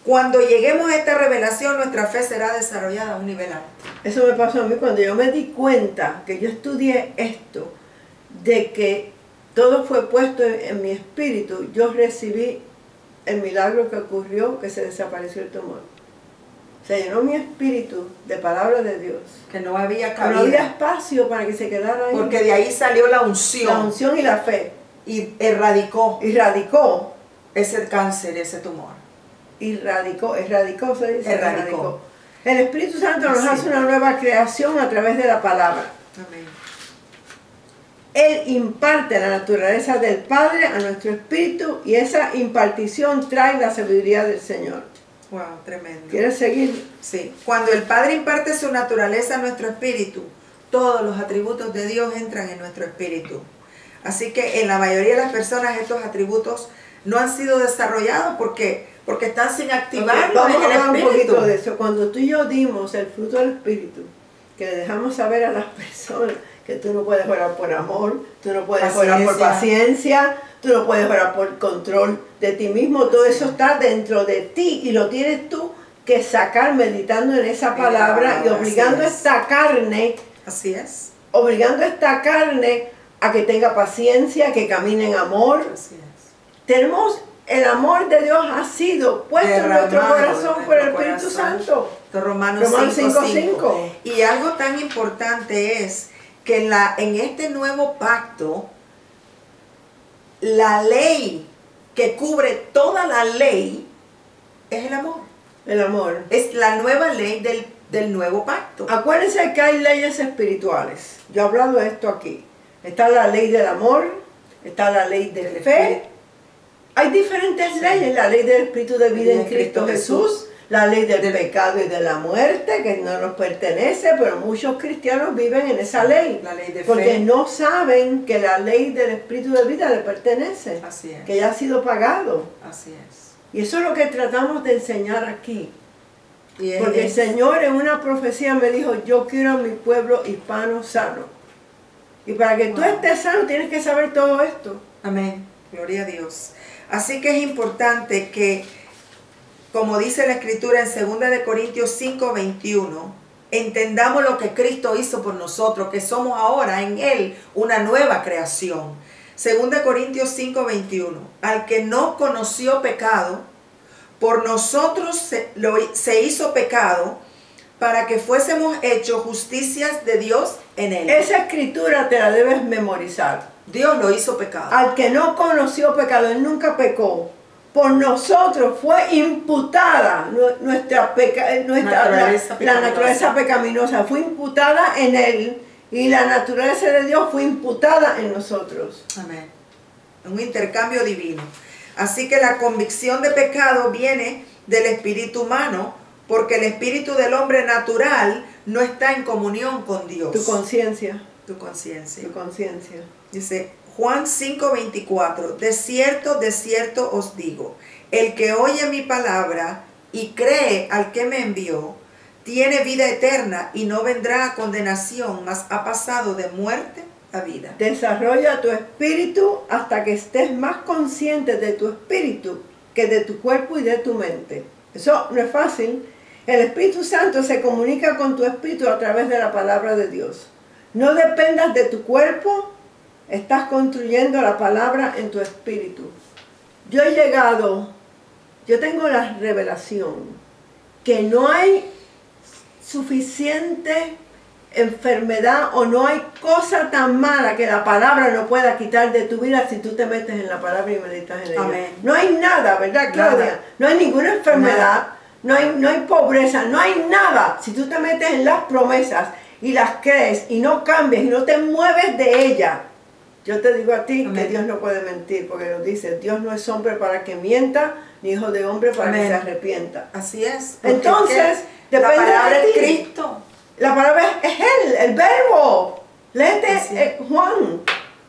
Cuando lleguemos a esta revelación, nuestra fe será desarrollada a un nivel alto. Eso me pasó a mí cuando yo me di cuenta que yo estudié esto, de que todo fue puesto en mi espíritu. Yo recibí el milagro que ocurrió, que se desapareció el tumor. Se llenó mi espíritu de palabra de Dios. Que no había cabida. No había espacio para que se quedara ahí. Porque de ahí salió la unción. La unción y la fe. Y erradicó ese cáncer, ese tumor. Erradicó, se dice. Erradicó. El Espíritu Santo nos hace una nueva creación a través de la palabra. Amén. Él imparte la naturaleza del Padre a nuestro espíritu y esa impartición trae la sabiduría del Señor. Wow, tremendo. ¿Quieres seguir? Sí. Cuando el Padre imparte su naturaleza a nuestro espíritu, todos los atributos de Dios entran en nuestro espíritu. Así que en la mayoría de las personas estos atributos no han sido desarrollados porque están sin activar. Vamos a hablar un poquito de eso. Cuando tú y yo dimos el fruto del Espíritu, que le dejamos saber a las personas que tú no puedes orar por amor, tú no puedes orar por paciencia, tú no puedes orar por control de ti mismo, todo eso está dentro de ti y lo tienes tú que sacar meditando en esa palabra y obligando a esta carne, así es, obligando a esta carne a que tenga paciencia, que camine en amor. Así es. Tenemos el amor de Dios ha sido puesto en nuestro corazón por el Espíritu Santo. Romanos 5:5. Y algo tan importante es que en este nuevo pacto, la ley que cubre toda la ley es el amor. El amor. Es la nueva ley del nuevo pacto. Acuérdense que hay leyes espirituales. Yo he hablado de esto aquí. Está la ley del amor, está la ley de fe. Hay diferentes leyes, la ley del Espíritu de vida en Cristo Jesús, la ley del pecado y de la muerte, que no nos pertenece, pero muchos cristianos viven en esa ley. La ley de porque fe. No saben que la ley del Espíritu de vida le pertenece. Así es. Que ya ha sido pagado. Así es. Y eso es lo que tratamos de enseñar aquí. Porque el Señor en una profecía me dijo, yo quiero a mi pueblo hispano sano. Y para que tú estés sano tienes que saber todo esto. Amén. Gloria a Dios. Así que es importante que, como dice la Escritura en 2 de Corintios 5:21, entendamos lo que Cristo hizo por nosotros, que somos ahora en Él una nueva creación. 2 de Corintios 5:21, al que no conoció pecado, por nosotros se hizo pecado, para que fuésemos hechos justicias de Dios en él. Esa escritura te la debes memorizar. Dios lo hizo pecado. Al que no conoció pecado, él nunca pecó. Por nosotros fue imputada la naturaleza pecaminosa, fue imputada en él, y la naturaleza de Dios fue imputada en nosotros. Amén. Un intercambio divino. Así que la convicción de pecado viene del espíritu humano, porque el espíritu del hombre natural no está en comunión con Dios. Tu conciencia. Tu conciencia. Tu conciencia. Dice Juan 5:24, de cierto os digo, el que oye mi palabra y cree al que me envió, tiene vida eterna y no vendrá a condenación, mas ha pasado de muerte a vida. Desarrolla tu espíritu hasta que estés más consciente de tu espíritu que de tu cuerpo y de tu mente. Eso no es fácil. El Espíritu Santo se comunica con tu espíritu a través de la palabra de Dios. No dependas de tu cuerpo, estás construyendo la palabra en tu espíritu. Yo tengo la revelación que no hay suficiente enfermedad o no hay cosa tan mala que la palabra no pueda quitar de tu vida si tú te metes en la palabra y meditas en ella. Amén. No hay nada, ¿verdad, Claudia? Nada. No hay ninguna enfermedad, Nada. no hay pobreza, no hay nada. Si tú te metes en las promesas y las crees y no cambias y no te mueves de ella, yo te digo a ti Amén. que Dios no puede mentir, porque nos dice, Dios no es hombre para que mienta, ni hijo de hombre para Amén. que se arrepienta. Así es. Porque Entonces, es que la depende palabra de es ti. Cristo. La palabra es Él, el verbo. Léete Así es. Juan,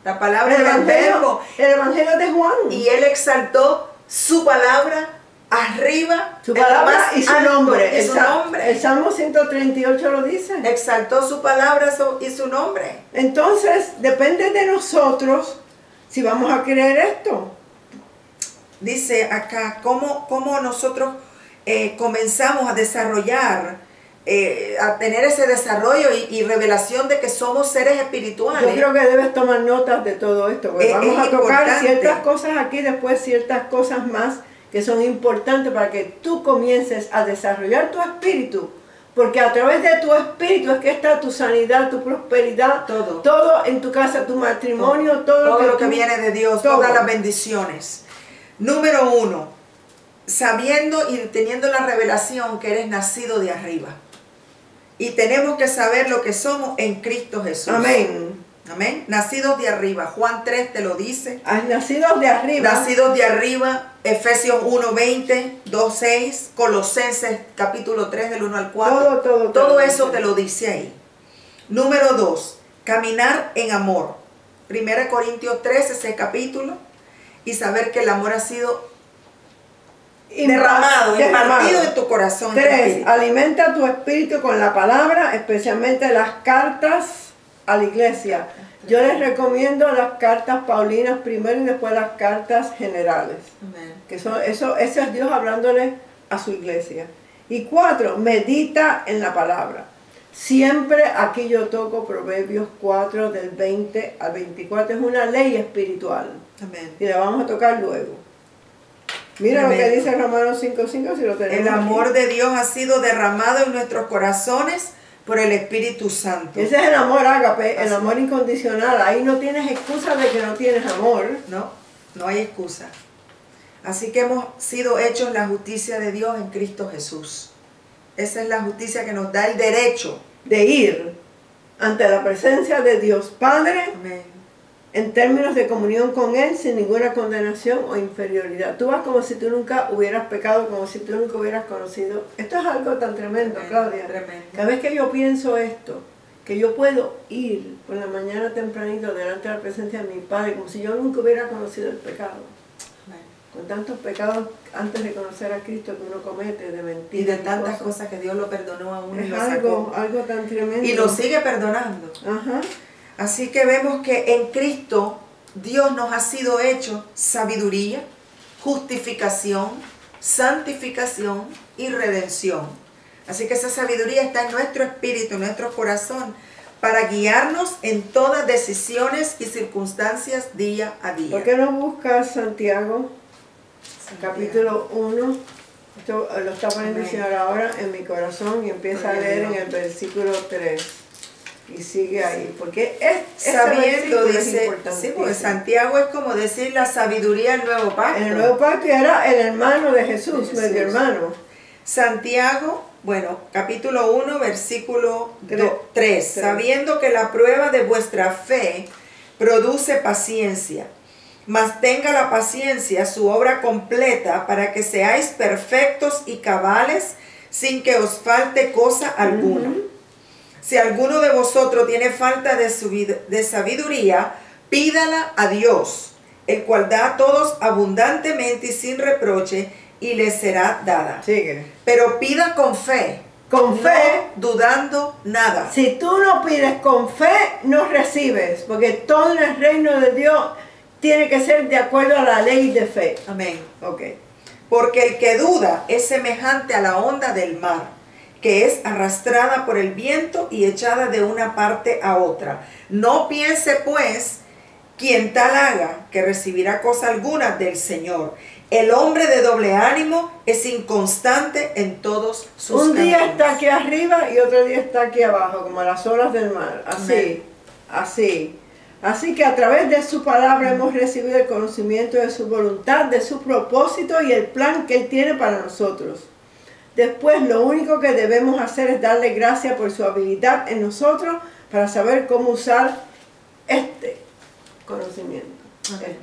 La palabra es el verbo. el evangelio de Juan. Y él exaltó su palabra arriba. Su en lo palabra más y su alto, nombre. y su nombre. El Salmo 138 lo dice. Exaltó su palabra y su nombre. Entonces, depende de nosotros si vamos a creer esto. Dice acá, cómo nosotros comenzamos a desarrollar, a tener ese desarrollo y revelación de que somos seres espirituales. Yo creo que debes tomar notas de todo esto, porque vamos a tocar importante. ciertas cosas aquí, después ciertas cosas más que son importantes para que tú comiences a desarrollar tu espíritu, porque a través de tu espíritu es que está tu sanidad, tu prosperidad, todo en tu casa, tu matrimonio, todo lo que viene de Dios, todo. Todas las bendiciones. Número 1, sabiendo y teniendo la revelación que eres nacido de arriba. Y tenemos que saber lo que somos en Cristo Jesús. Amén. Amén. Nacidos de arriba. Juan 3 te lo dice. Nacidos de arriba. Nacidos de arriba. Efesios 1:20, 2:6. Colosenses capítulo 3 del 1 al 4. Todo eso te lo dice ahí. Número 2. Caminar en amor. 1 Corintios 13, ese capítulo. Y saber que el amor ha sido derramado, impartido en tu corazón. 3. Alimenta tu espíritu con la palabra, especialmente las cartas a la iglesia. Yo les recomiendo las cartas paulinas primero y después las cartas generales. Amén. Que eso es Dios hablándole a su iglesia. Y 4. Medita en la palabra. Siempre aquí yo toco Proverbios 4 del 20 al 24. Es una ley espiritual. Amén. Y la vamos a tocar luego. Mira Tremendo. lo que dice Romanos 5:5, si lo tenemos. El amor aquí. de Dios ha sido derramado en nuestros corazones por el Espíritu Santo. Ese es el amor ágape, el Así. amor incondicional. Ahí no tienes excusa de que no tienes amor. No hay excusa. Así que hemos sido hechos la justicia de Dios en Cristo Jesús. Esa es la justicia que nos da el derecho De ir ante la presencia de Dios Padre. Amén. En términos de comunión con Él, sin ninguna condenación o inferioridad. Tú vas como si tú nunca hubieras pecado, como si tú nunca hubieras conocido. Esto es algo tan tremendo, Claudia. Tremendo. Cada vez que yo pienso esto, que yo puedo ir por la mañana tempranito delante de la presencia de mi Padre, como si yo nunca hubiera conocido el pecado. Amén. Con tantos pecados antes de conocer a Cristo que uno comete, de mentir. Y de tantas cosas que Dios lo perdonó a uno y Es lo sacó. algo tan tremendo. Y lo sigue perdonando. Ajá. Así que vemos que en Cristo Dios nos ha sido hecho sabiduría, justificación, santificación y redención. Así que esa sabiduría está en nuestro espíritu, en nuestro corazón, para guiarnos en todas decisiones y circunstancias día a día. ¿Por qué no buscas Santiago, capítulo 1, Esto lo está poniendo el Señor ahora en mi corazón y empieza a leer en el versículo 3. Y sigue ahí, porque sabiendo, dice, sí, porque Santiago es como decir la sabiduría del nuevo pacto. En el nuevo pacto era el hermano de Jesús, medio hermano. Santiago, bueno, capítulo 1, versículo 3. Sabiendo que la prueba de vuestra fe produce paciencia, mas tenga la paciencia su obra completa para que seáis perfectos y cabales sin que os falte cosa alguna. Si alguno de vosotros tiene falta de sabiduría, pídala a Dios, el cual da a todos abundantemente y sin reproche, y le será dada. Sigue. Pero pida con fe. Con fe. No dudando nada. Si tú no pides con fe, no recibes, porque todo en el reino de Dios tiene que ser de acuerdo a la ley de fe. Amén. Ok. Porque el que duda es semejante a la onda del mar, que es arrastrada por el viento y echada de una parte a otra. No piense pues quien tal haga que recibirá cosa alguna del Señor. El hombre de doble ánimo es inconstante en todos sus caminos. Un día está aquí arriba y otro día está aquí abajo, como las olas del mar. Así, así. Así que a través de su palabra hemos recibido el conocimiento de su voluntad, de su propósito y el plan que Él tiene para nosotros. Después lo único que debemos hacer es darle gracias por su habilidad en nosotros para saber cómo usar este conocimiento. Amén.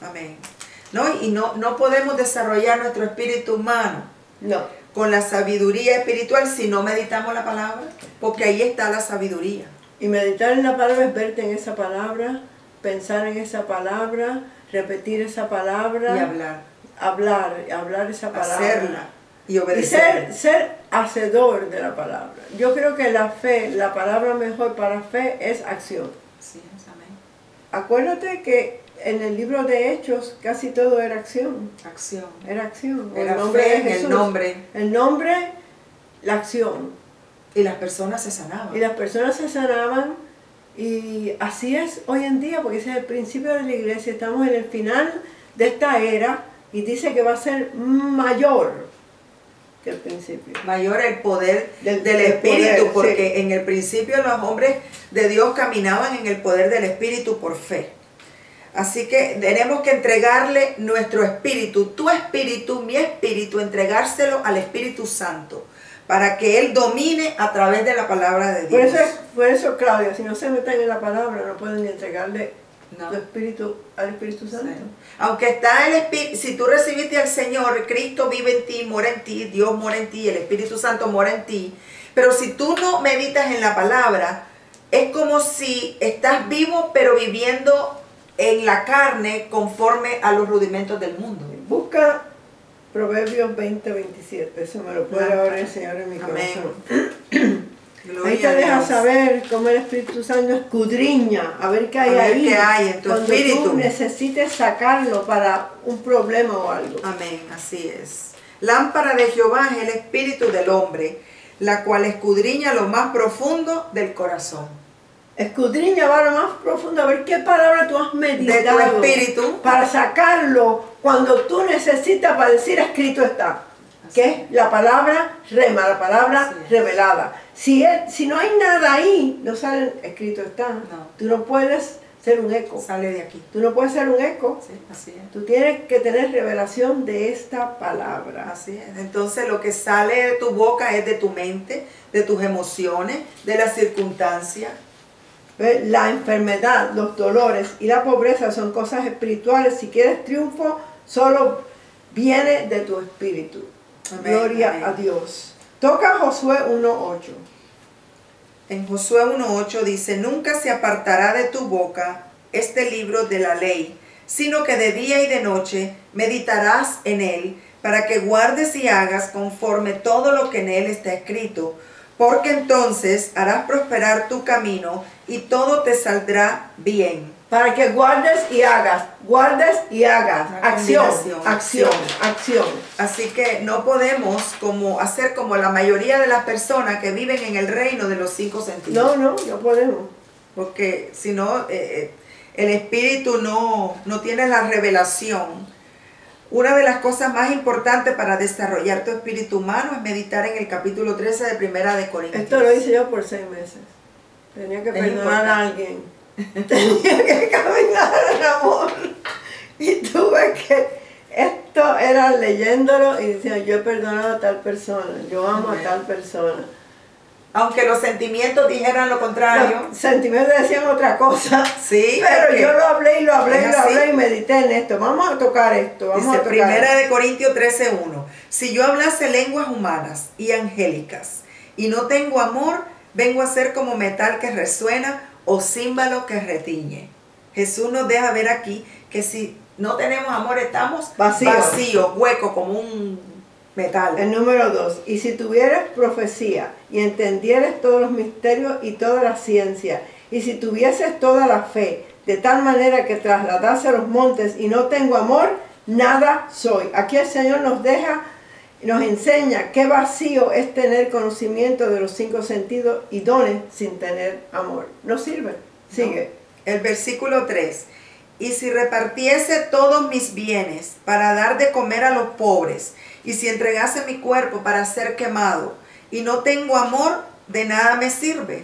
Amén. No podemos desarrollar nuestro espíritu humano con la sabiduría espiritual si no meditamos la palabra, porque ahí está la sabiduría. Y meditar en la palabra es verte en esa palabra, pensar en esa palabra, repetir esa palabra. Y hablar esa palabra. Hacerla. Y obedecer. Y ser hacedor de la palabra. Yo creo que la fe, la palabra mejor para fe es acción. Sí, amén. Acuérdate que en el libro de Hechos casi todo era acción. Acción. Era acción. Era el nombre de Jesús. El nombre, la acción. Y las personas se sanaban. Y así es hoy en día, porque ese es el principio de la iglesia. Estamos en el final de esta era y dice que va a ser mayor que el principio. Mayor el poder del Espíritu, porque en el principio los hombres de Dios caminaban en el poder del Espíritu por fe. Así que tenemos que entregarle nuestro espíritu, tu espíritu, mi espíritu, entregárselo al Espíritu Santo, para que Él domine a través de la palabra de Dios. Por eso, Claudia, si no se meten en la palabra, no pueden ni entregarle tu espíritu al Espíritu Santo. Sí. Aunque está el Espíritu, si tú recibiste al Señor, Cristo vive en ti, mora en ti, Dios mora en ti, el Espíritu Santo mora en ti. Pero si tú no meditas en la palabra, es como si estás vivo, pero viviendo en la carne conforme a los rudimentos del mundo. Busca Proverbios 20:27, eso me lo puede ahora el Señor en mi corazón. Ahí te deja saber cómo el Espíritu Santo escudriña, a ver qué hay ahí. Qué hay en tu cuando espíritu. Tú necesites sacarlo para un problema o algo. Amén, así es. Lámpara de Jehová es el espíritu del hombre, la cual escudriña lo más profundo del corazón. Escudriña va a lo más profundo, a ver qué palabra tú has meditado. De tu espíritu. Para sacarlo cuando tú necesitas para decir escrito está. Que es la palabra rema, la palabra revelada. Si no hay nada ahí, no sale escrito está. No. Tú no puedes ser un eco. Sale de aquí. Tú no puedes ser un eco. Sí, así es. Tú tienes que tener revelación de esta palabra. Así es. Entonces lo que sale de tu boca es de tu mente, de tus emociones, de las circunstancias. La enfermedad, los dolores y la pobreza son cosas espirituales. Si quieres triunfo, solo viene de tu espíritu. Amén, gloria amén. A Dios. Toca Josué 1:8. En Josué 1:8 dice: nunca se apartará de tu boca este libro de la ley, sino que de día y de noche meditarás en él, para que guardes y hagas conforme todo lo que en él está escrito, porque entonces harás prosperar tu camino y todo te saldrá bien. Para que guardes y hagas, acción, acción, acción. Así que no podemos hacer como la mayoría de las personas que viven en el reino de los 5 sentidos. No podemos. Porque si no, el espíritu no tiene la revelación Una de las cosas más importantes para desarrollar tu espíritu humano es meditar en el capítulo 13 de Primera de Corintios. Esto lo hice yo por 6 meses. Tenía que perdonar a alguien. Tenía que caminar en amor. Y tuve que... Esto era leyéndolo y diciendo, yo he perdonado a tal persona, yo amo a tal persona. Aunque los sentimientos dijeran lo contrario. Los sentimientos decían otra cosa. Sí, pero yo lo hablé y lo hablé y lo así. hablé y medité en esto. Vamos a tocar esto. Vamos Dice a tocar Primera esto. de Corintios 13:1. Si yo hablase lenguas humanas y angélicas y no tengo amor, vengo a ser como metal que resuena o címbalo que retiñe. Jesús nos deja ver aquí que si no tenemos amor estamos vacíos, huecos como un metal. El número 2. Y si tuvieres profecía y entendieres todos los misterios y toda la ciencia, y si tuvieses toda la fe, de tal manera que trasladase los montes y no tengo amor, nada soy. Aquí el Señor nos enseña qué vacío es tener conocimiento de los 5 sentidos y dones sin tener amor. No sirve. Sigue. No. El versículo 3. Y si repartiese todos mis bienes para dar de comer a los pobres, y si entregase mi cuerpo para ser quemado, y no tengo amor, de nada me sirve.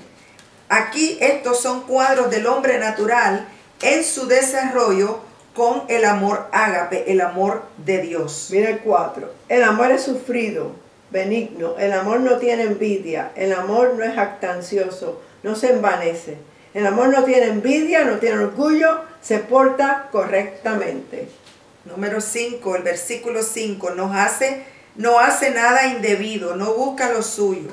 Aquí estos son cuadros del hombre natural en su desarrollo con el amor ágape, el amor de Dios. Mira el 4. El amor es sufrido, benigno. El amor no tiene envidia. El amor no es jactancioso, no se envanece. El amor no tiene envidia, no tiene orgullo, se porta correctamente. Número 5, el versículo 5, no hace nada indebido, no busca lo suyo,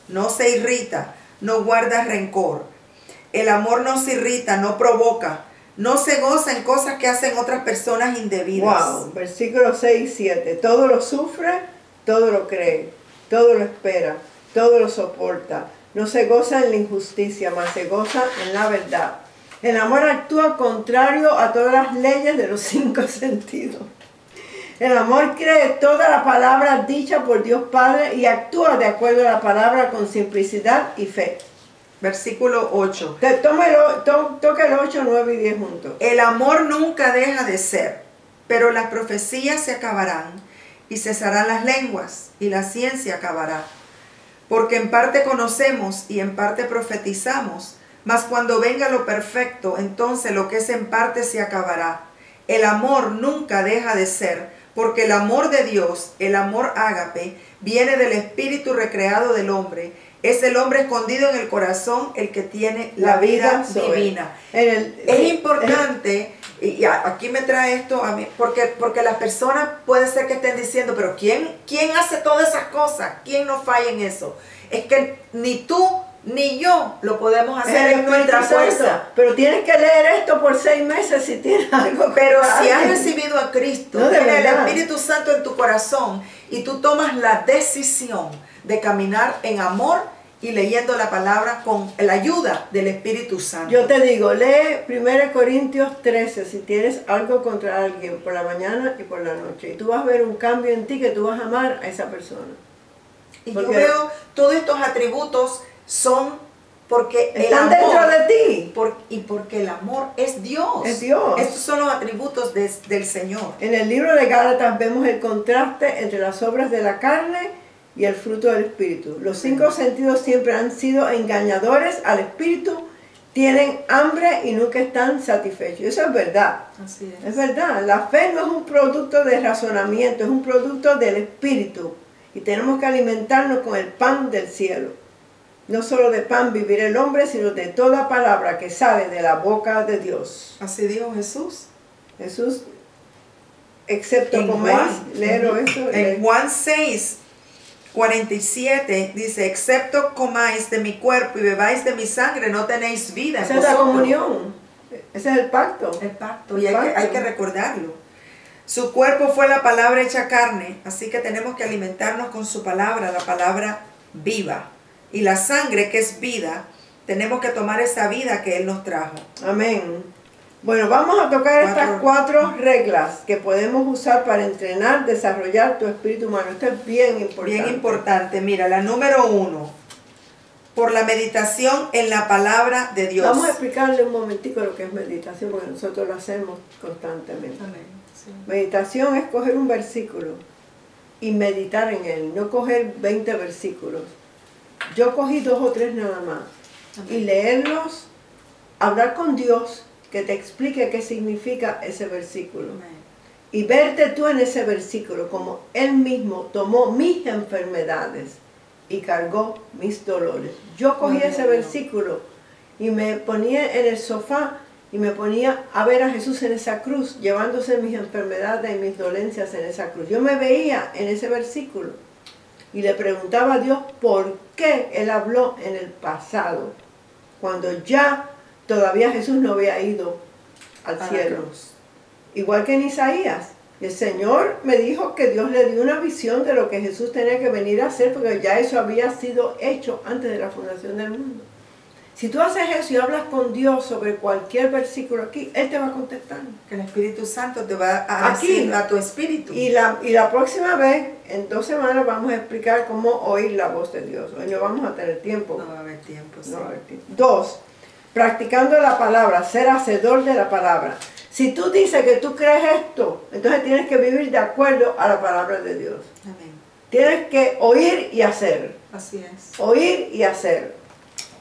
no se irrita, no guarda rencor. El amor no se irrita, no provoca, no se goza en cosas que hacen otras personas indebidas. Wow, versículos 6 y 7. Todo lo sufre, todo lo cree, todo lo espera, todo lo soporta. No se goza en la injusticia, mas se goza en la verdad. El amor actúa contrario a todas las leyes de los 5 sentidos. El amor cree toda la palabra dicha por Dios Padre y actúa de acuerdo a la palabra con simplicidad y fe. Versículo 8. Toca el 8, 9 y 10 juntos. El amor nunca deja de ser, pero las profecías se acabarán y cesarán las lenguas y la ciencia acabará. Porque en parte conocemos y en parte profetizamos, mas cuando venga lo perfecto, entonces lo que es en parte se acabará. El amor nunca deja de ser, porque el amor de Dios, el amor ágape, viene del espíritu recreado del hombre. Es el hombre escondido en el corazón el que tiene la vida divina. Es importante, y aquí me trae esto a mí, porque las personas puede ser que estén diciendo, pero ¿quién hace todas esas cosas? ¿Quién no falla en eso? Es que ni tú ni yo lo podemos hacer en nuestra fuerza. Pero tienes que leer esto por 6 meses si tienes algo. Pero si has recibido a Cristo, tienes el Espíritu Santo en tu corazón y tú tomas la decisión de caminar en amor y leyendo la palabra con la ayuda del Espíritu Santo. Yo te digo, lee 1 Corintios 13 si tienes algo contra alguien por la mañana y por la noche. Y tú vas a ver un cambio en ti que tú vas a amar a esa persona. Y yo veo todos estos atributos son porque están el amor, dentro de ti. Y porque el amor es Dios. Es Dios. Estos son los atributos del Señor. En el libro de Gálatas vemos el contraste entre las obras de la carne y el fruto del Espíritu. Los 5 sentidos siempre han sido engañadores al Espíritu, tienen hambre y nunca están satisfechos. Eso es verdad. Así es. Es verdad. La fe no es un producto de razonamiento, es un producto del Espíritu. Y tenemos que alimentarnos con el pan del cielo. No solo de pan vivirá el hombre, sino de toda palabra que sale de la boca de Dios. Así dijo Jesús. Jesús, excepto coméis, léelo eso. En Juan 6, 47 dice, excepto comáis de mi cuerpo y bebáis de mi sangre, no tenéis vida. Esa es la comunión, ese es el pacto. El pacto, y hay que recordarlo. Su cuerpo fue la palabra hecha carne, así que tenemos que alimentarnos con su palabra, la palabra viva. Y la sangre, que es vida, tenemos que tomar esa vida que Él nos trajo. Amén. Bueno, vamos a tocar estas 4 reglas que podemos usar para entrenar, desarrollar tu espíritu humano. Esto es bien importante. Bien importante. Mira, la número 1, por la meditación en la palabra de Dios. Vamos a explicarle un momentico lo que es meditación, porque nosotros lo hacemos constantemente. Amén. Sí. Meditación es coger un versículo y meditar en él, no coger 20 versículos. Yo cogí 2 o 3 nada más. Y leerlos, hablar con Dios, que te explique qué significa ese versículo. Amén. Y verte tú en ese versículo, como Él mismo tomó mis enfermedades y cargó mis dolores. Yo cogí Gloria ese a Dios. versículo y me ponía en el sofá y me ponía a ver a Jesús en esa cruz, llevándose mis enfermedades y mis dolencias en esa cruz. Yo me veía en ese versículo y le preguntaba a Dios por qué Él habló en el pasado, cuando ya todavía Jesús no había ido al A la cielo. cruz. Igual que en Isaías, el Señor me dijo que Dios le dio una visión de lo que Jesús tenía que venir a hacer, porque ya eso había sido hecho antes de la fundación del mundo. Si tú haces eso y hablas con Dios sobre cualquier versículo aquí, Él te va a contestar. Que el Espíritu Santo te va a Aquí. decir a tu espíritu. Y la próxima vez, en 2 semanas, vamos a explicar cómo oír la voz de Dios. Hoy no vamos a tener tiempo. No va a haber tiempo. Sí. No va a haber tiempo. 2, practicando la palabra, ser hacedor de la palabra. Si tú dices que tú crees esto, entonces tienes que vivir de acuerdo a la palabra de Dios. Amén. Tienes que oír y hacer. Así es. Oír y hacer.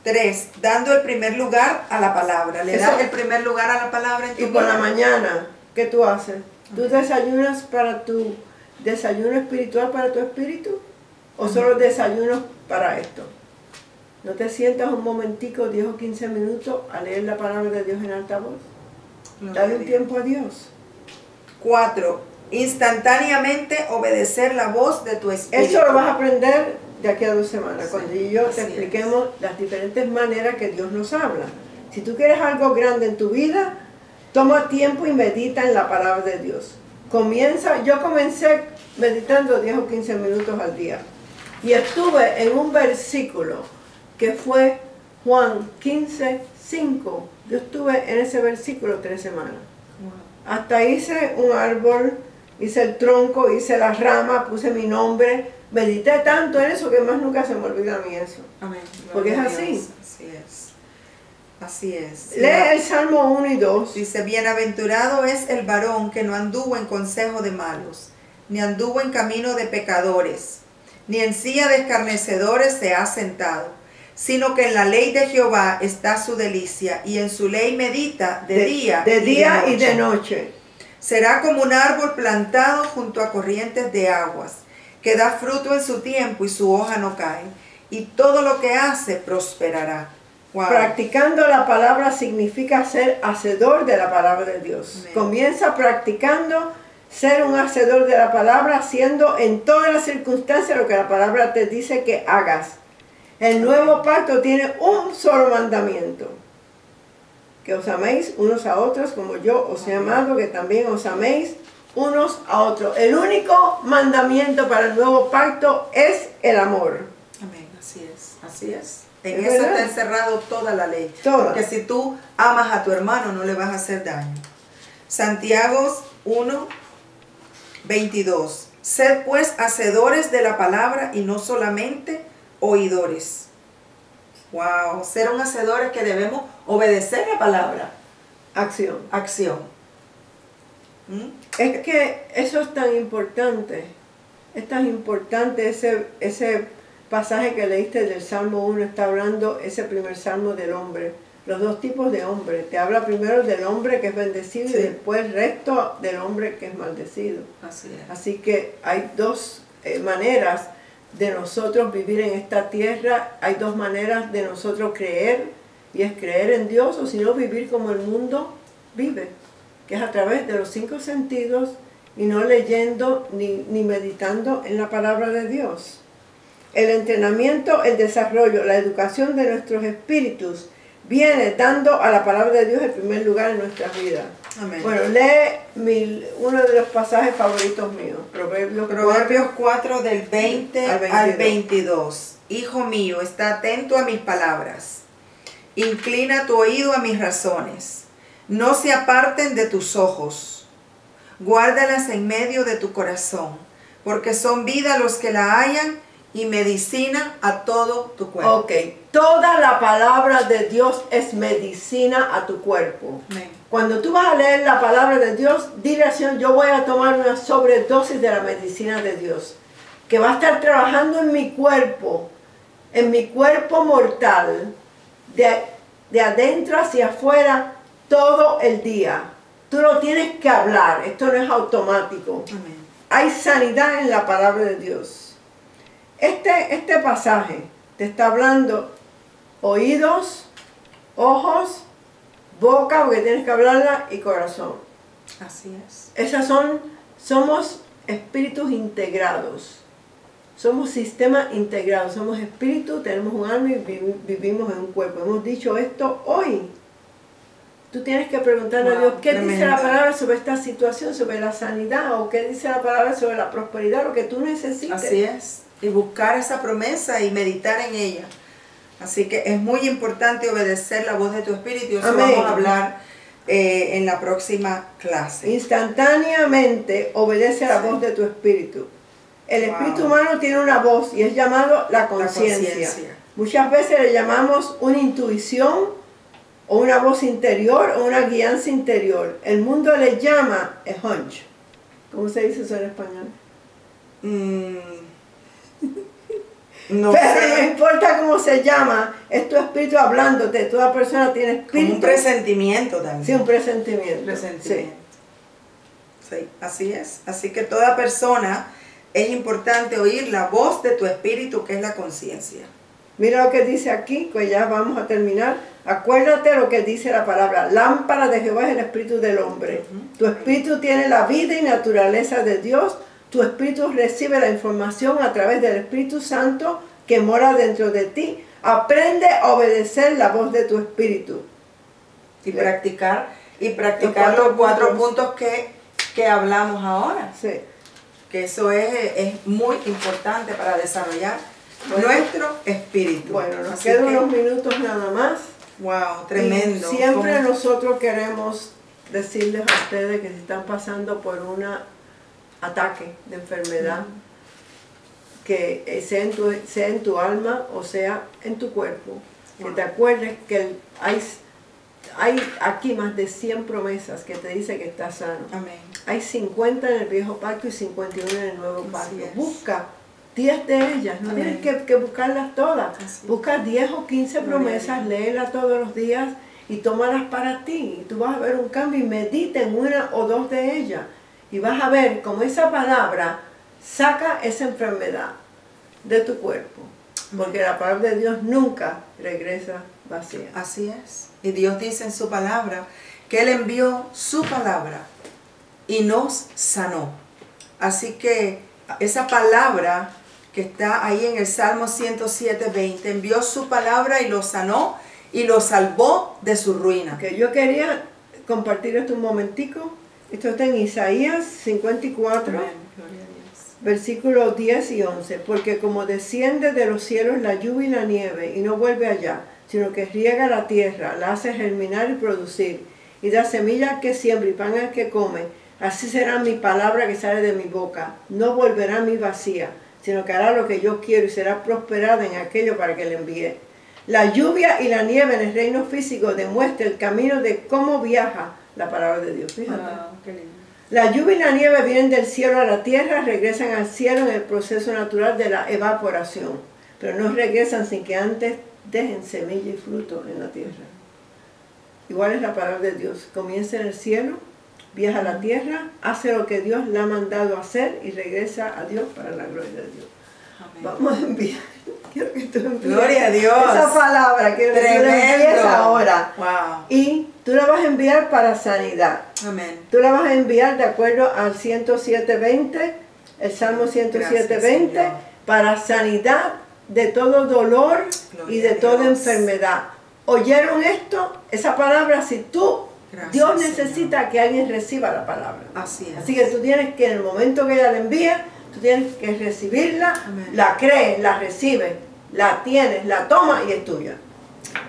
3, dando el primer lugar a la palabra. Le Eso. das el primer lugar a la palabra en tu Y por la vida. mañana, ¿qué tú haces? ¿Tú Amén. desayunas para tu desayuno espiritual para tu espíritu? ¿O solo desayunos para esto? ¿No te sientas un momentico, 10 o 15 minutos, a leer la palabra de Dios en alta voz? Gloria Dale a un Dios. tiempo a Dios. 4, instantáneamente obedecer la voz de tu espíritu. Eso lo vas a aprender de aquí a 2 semanas, Sí, cuando yo y yo así te es. expliquemos las diferentes maneras que Dios nos habla. Si tú quieres algo grande en tu vida, toma tiempo y medita en la palabra de Dios. Yo comencé meditando 10 o 15 minutos al día. Y estuve en un versículo que fue Juan 15:5. Yo estuve en ese versículo 3 semanas. Wow. Hasta hice un árbol, hice el tronco, hice las ramas, puse mi nombre. Medité tanto en eso que más nunca se me olvida a mí eso. Amén. Porque Gloria es a así. Dios. Así es. Así es. Lee el Salmo 1 y 2. Dice, bienaventurado es el varón que no anduvo en consejo de malos, ni anduvo en camino de pecadores, ni en silla de escarnecedores se ha sentado, sino que en la ley de Jehová está su delicia, y en su ley medita de día y de noche. Será como un árbol plantado junto a corrientes de aguas, que da fruto en su tiempo y su hoja no cae, y todo lo que hace prosperará. Wow. Practicando la palabra significa ser hacedor de la palabra de Dios. Amén. Comienza practicando ser un hacedor de la palabra, haciendo en todas las circunstancias lo que la palabra te dice que hagas. El nuevo pacto tiene un solo mandamiento: que os améis unos a otros como yo os he amado, que también os améis unos a otros. El único mandamiento para el nuevo pacto es el amor. Amén, así es, así es. En ¿Es eso verdad? está encerrado toda la ley. Toda. Porque si tú amas a tu hermano, no le vas a hacer daño. Santiago 1:22. Sed pues hacedores de la palabra y no solamente oidores. Wow, ser un hacedor es que debemos obedecer la palabra. Acción. Acción. ¿Mm? Es que eso es tan importante. Es tan importante ese pasaje que leíste del Salmo 1. Está hablando ese primer salmo del hombre. Los 2 tipos de hombre. Te habla primero del hombre que es bendecido, Sí. y después el resto del hombre que es maldecido. Así es. Así que hay 2 maneras de nosotros vivir en esta tierra. Hay 2 maneras de nosotros creer, y es creer en Dios, o si no, vivir como el mundo vive, que es a través de los 5 sentidos y no leyendo ni meditando en la palabra de Dios. El entrenamiento, el desarrollo, la educación de nuestros espíritus viene dando a la palabra de Dios el primer lugar en nuestras vidas. Amén. Bueno, lee uno de los pasajes favoritos míos, Proverbios 4 del 20 al al 22. Hijo mío, está atento a mis palabras. Inclina tu oído a mis razones. No se aparten de tus ojos. Guárdalas en medio de tu corazón, porque son vida los que la hallan y medicina a todo tu cuerpo. Ok, toda la palabra de Dios es medicina a tu cuerpo. Amén. Cuando tú vas a leer la palabra de Dios, dile al Señor, yo voy a tomar una sobredosis de la medicina de Dios, que va a estar trabajando en mi cuerpo mortal, de adentro hacia afuera, todo el día. Tú lo tienes que hablar, esto no es automático. Amén. Hay sanidad en la palabra de Dios. Este pasaje te está hablando oídos, ojos, boca, porque tienes que hablarla, y corazón. Así es. Somos espíritus integrados. Somos sistemas integrados. Somos espíritu, tenemos un alma y vivimos en un cuerpo. Hemos dicho esto hoy. Tú tienes que preguntarle a Dios qué dice la palabra sobre esta situación, sobre la sanidad, o qué dice la palabra sobre la prosperidad, lo que tú necesites. Así es. Y buscar esa promesa y meditar en ella. Así que es muy importante obedecer la voz de tu espíritu. Y eso Amén. vamos a hablar en la próxima clase. Instantáneamente obedece a la voz de tu espíritu. El espíritu humano tiene una voz y es llamado la conciencia. Muchas veces le llamamos una intuición o una voz interior o una guianza interior. El mundo le llama a hunch. ¿Cómo se dice eso en español? No Pero sé. no importa cómo se llama, es tu espíritu hablándote. Toda persona tiene espíritu. Como un presentimiento también. Sí, un presentimiento. Presentimiento. Sí, así es. Así que toda persona es importante oír la voz de tu espíritu, que es la conciencia. Mira lo que dice aquí, que ya vamos a terminar. Acuérdate lo que dice la palabra. Lámpara de Jehová es el espíritu del hombre. Tu espíritu tiene la vida y naturaleza de Dios. Tu espíritu recibe la información a través del Espíritu Santo que mora dentro de ti. Aprende a obedecer la voz de tu espíritu. Y practicar los cuatro puntos que hablamos ahora. Sí. Que eso es muy importante para desarrollar nuestro espíritu. Bueno, nos Así quedan que, unos minutos nada más. wow, tremendo. Y siempre Como- nosotros queremos decirles a ustedes que si están pasando por un ataque de enfermedad, que sea en tu alma o sea en tu cuerpo, que te acuerdes que hay aquí más de 100 promesas que te dice que estás sano. Amén. Hay 50 en el viejo pacto y 51 en el nuevo pacto. es. Busca 10 de ellas, no Amén. tienes que buscarlas todas. Así. Busca 10 o 15 Gloria a promesas, Dios. léelas todos los días y tómalas para ti. Y tú vas a ver un cambio y medita en una o dos de ellas. Y vas a ver cómo esa palabra saca esa enfermedad de tu cuerpo. Porque la palabra de Dios nunca regresa vacía. Así es. Y Dios dice en su palabra que Él envió su palabra y nos sanó. Así que esa palabra que está ahí en el Salmo 107:20, envió su palabra y lo sanó y lo salvó de su ruina. Que yo quería compartir esto un momentico. Esto está en Isaías 54. Amén. Gloria a Dios. Versículos 10 y 11, porque como desciende de los cielos la lluvia y la nieve, y no vuelve allá, sino que riega la tierra, la hace germinar y producir, y da semilla al que siembra y pan al que come, así será mi palabra que sale de mi boca. No volverá a mí vacía, sino que hará lo que yo quiero y será prosperada en aquello para que le envíe. La lluvia y la nieve en el reino físico demuestra el camino de cómo viaja la palabra de Dios. Fíjate. Qué lindo. La lluvia y la nieve vienen del cielo a la tierra, regresan al cielo en el proceso natural de la evaporación, pero no regresan sin que antes dejen semilla y fruto en la tierra. Igual es la palabra de Dios. Comienza en el cielo, viaja a la tierra, hace lo que Dios le ha mandado hacer y regresa a Dios para la gloria de Dios. Amén. Vamos a enviar. Quiero que tú envíes Gloria a Dios. esa palabra. Quiero que tú la envíes ahora. Wow. Y tú la vas a enviar para sanidad. Amén. Tú la vas a enviar de acuerdo al 107:20, el Salmo 107:20, Señor. para sanidad de todo dolor Gloria y de a toda Dios. enfermedad. ¿Oyeron esto? Esa palabra, si tú, Gracias, Dios necesita Señor. que alguien reciba la palabra. Así es. Así que tú tienes que, en el momento que ella la envía, tú tienes que recibirla, Amén. la crees, la recibes, la tienes, la tomas y es tuya.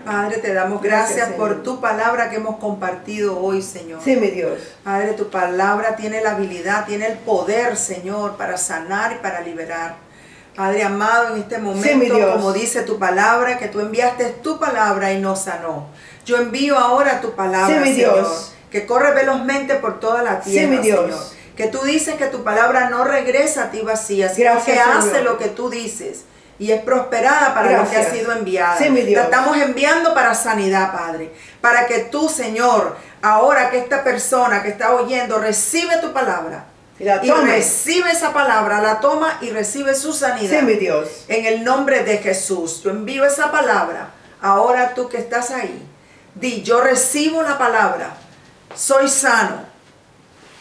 Padre, te damos Gracias, gracias por Señor. tu palabra que hemos compartido hoy, Señor. Sí, mi Dios. Padre, tu palabra tiene la habilidad, tiene el poder, Señor, para sanar y para liberar. Padre amado, en este momento, Sí, mi Dios. como dice tu palabra, que tú enviaste tu palabra y nos sanó. Yo envío ahora tu palabra, Sí, mi Señor, Dios. que corre velozmente por toda la tierra, Sí, mi Dios. Señor. Que tú dices que tu palabra no regresa a ti vacía, sino Gracias, que hace Señor. lo que tú dices. Y es prosperada para lo que ha Gracias. sido enviada. Sí, mi Dios. La estamos enviando para sanidad, Padre. Para que tú, Señor, ahora que esta persona que está oyendo recibe tu palabra. La Y tome. recibe esa palabra, la toma y recibe su sanidad. Sí, mi Dios. En el nombre de Jesús, yo envío esa palabra. Ahora tú que estás ahí, di, yo recibo la palabra. Soy sano.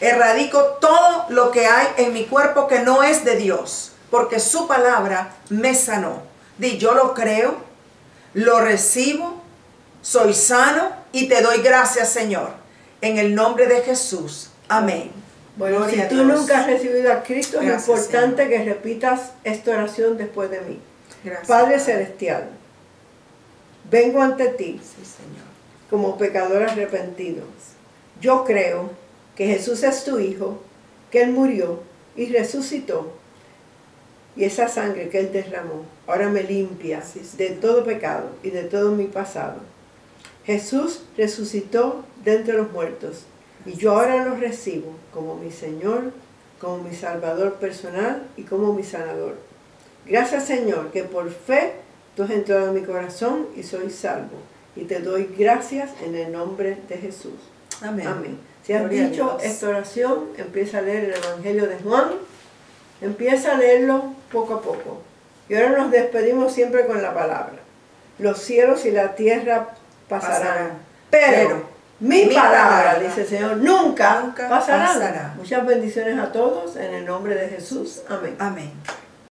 Erradico todo lo que hay en mi cuerpo que no es de Dios, porque su palabra me sanó. Di, yo lo creo, lo recibo, soy sano y te doy gracias, Señor. En el nombre de Jesús. Amén. Bueno, Gloria si a tú Dios. nunca has recibido a Cristo, Gracias, es importante que repitas esta oración después de mí. Gracias, Padre Celestial, vengo ante ti Sí, Señor. como pecador arrepentido. Yo creo que Jesús es tu Hijo, que Él murió y resucitó. Y esa sangre que Él derramó ahora me limpia Sí, sí. de todo pecado y de todo mi pasado. Jesús resucitó de entre los muertos y yo ahora lo recibo como mi Señor, como mi Salvador personal y como mi sanador. Gracias, Señor, que por fe tú has entrado en mi corazón y soy salvo. Y te doy gracias en el nombre de Jesús. Amén. Amén. Si has Gloria a dicho Dios. esta oración, empieza a leer el Evangelio de Juan. Empieza a leerlo poco a poco. Y ahora nos despedimos siempre con la palabra. Los cielos y la tierra pasarán. Pero mi palabra, dice el Señor, nunca pasará. pasará. Muchas bendiciones a todos en el nombre de Jesús. Amén. Amén.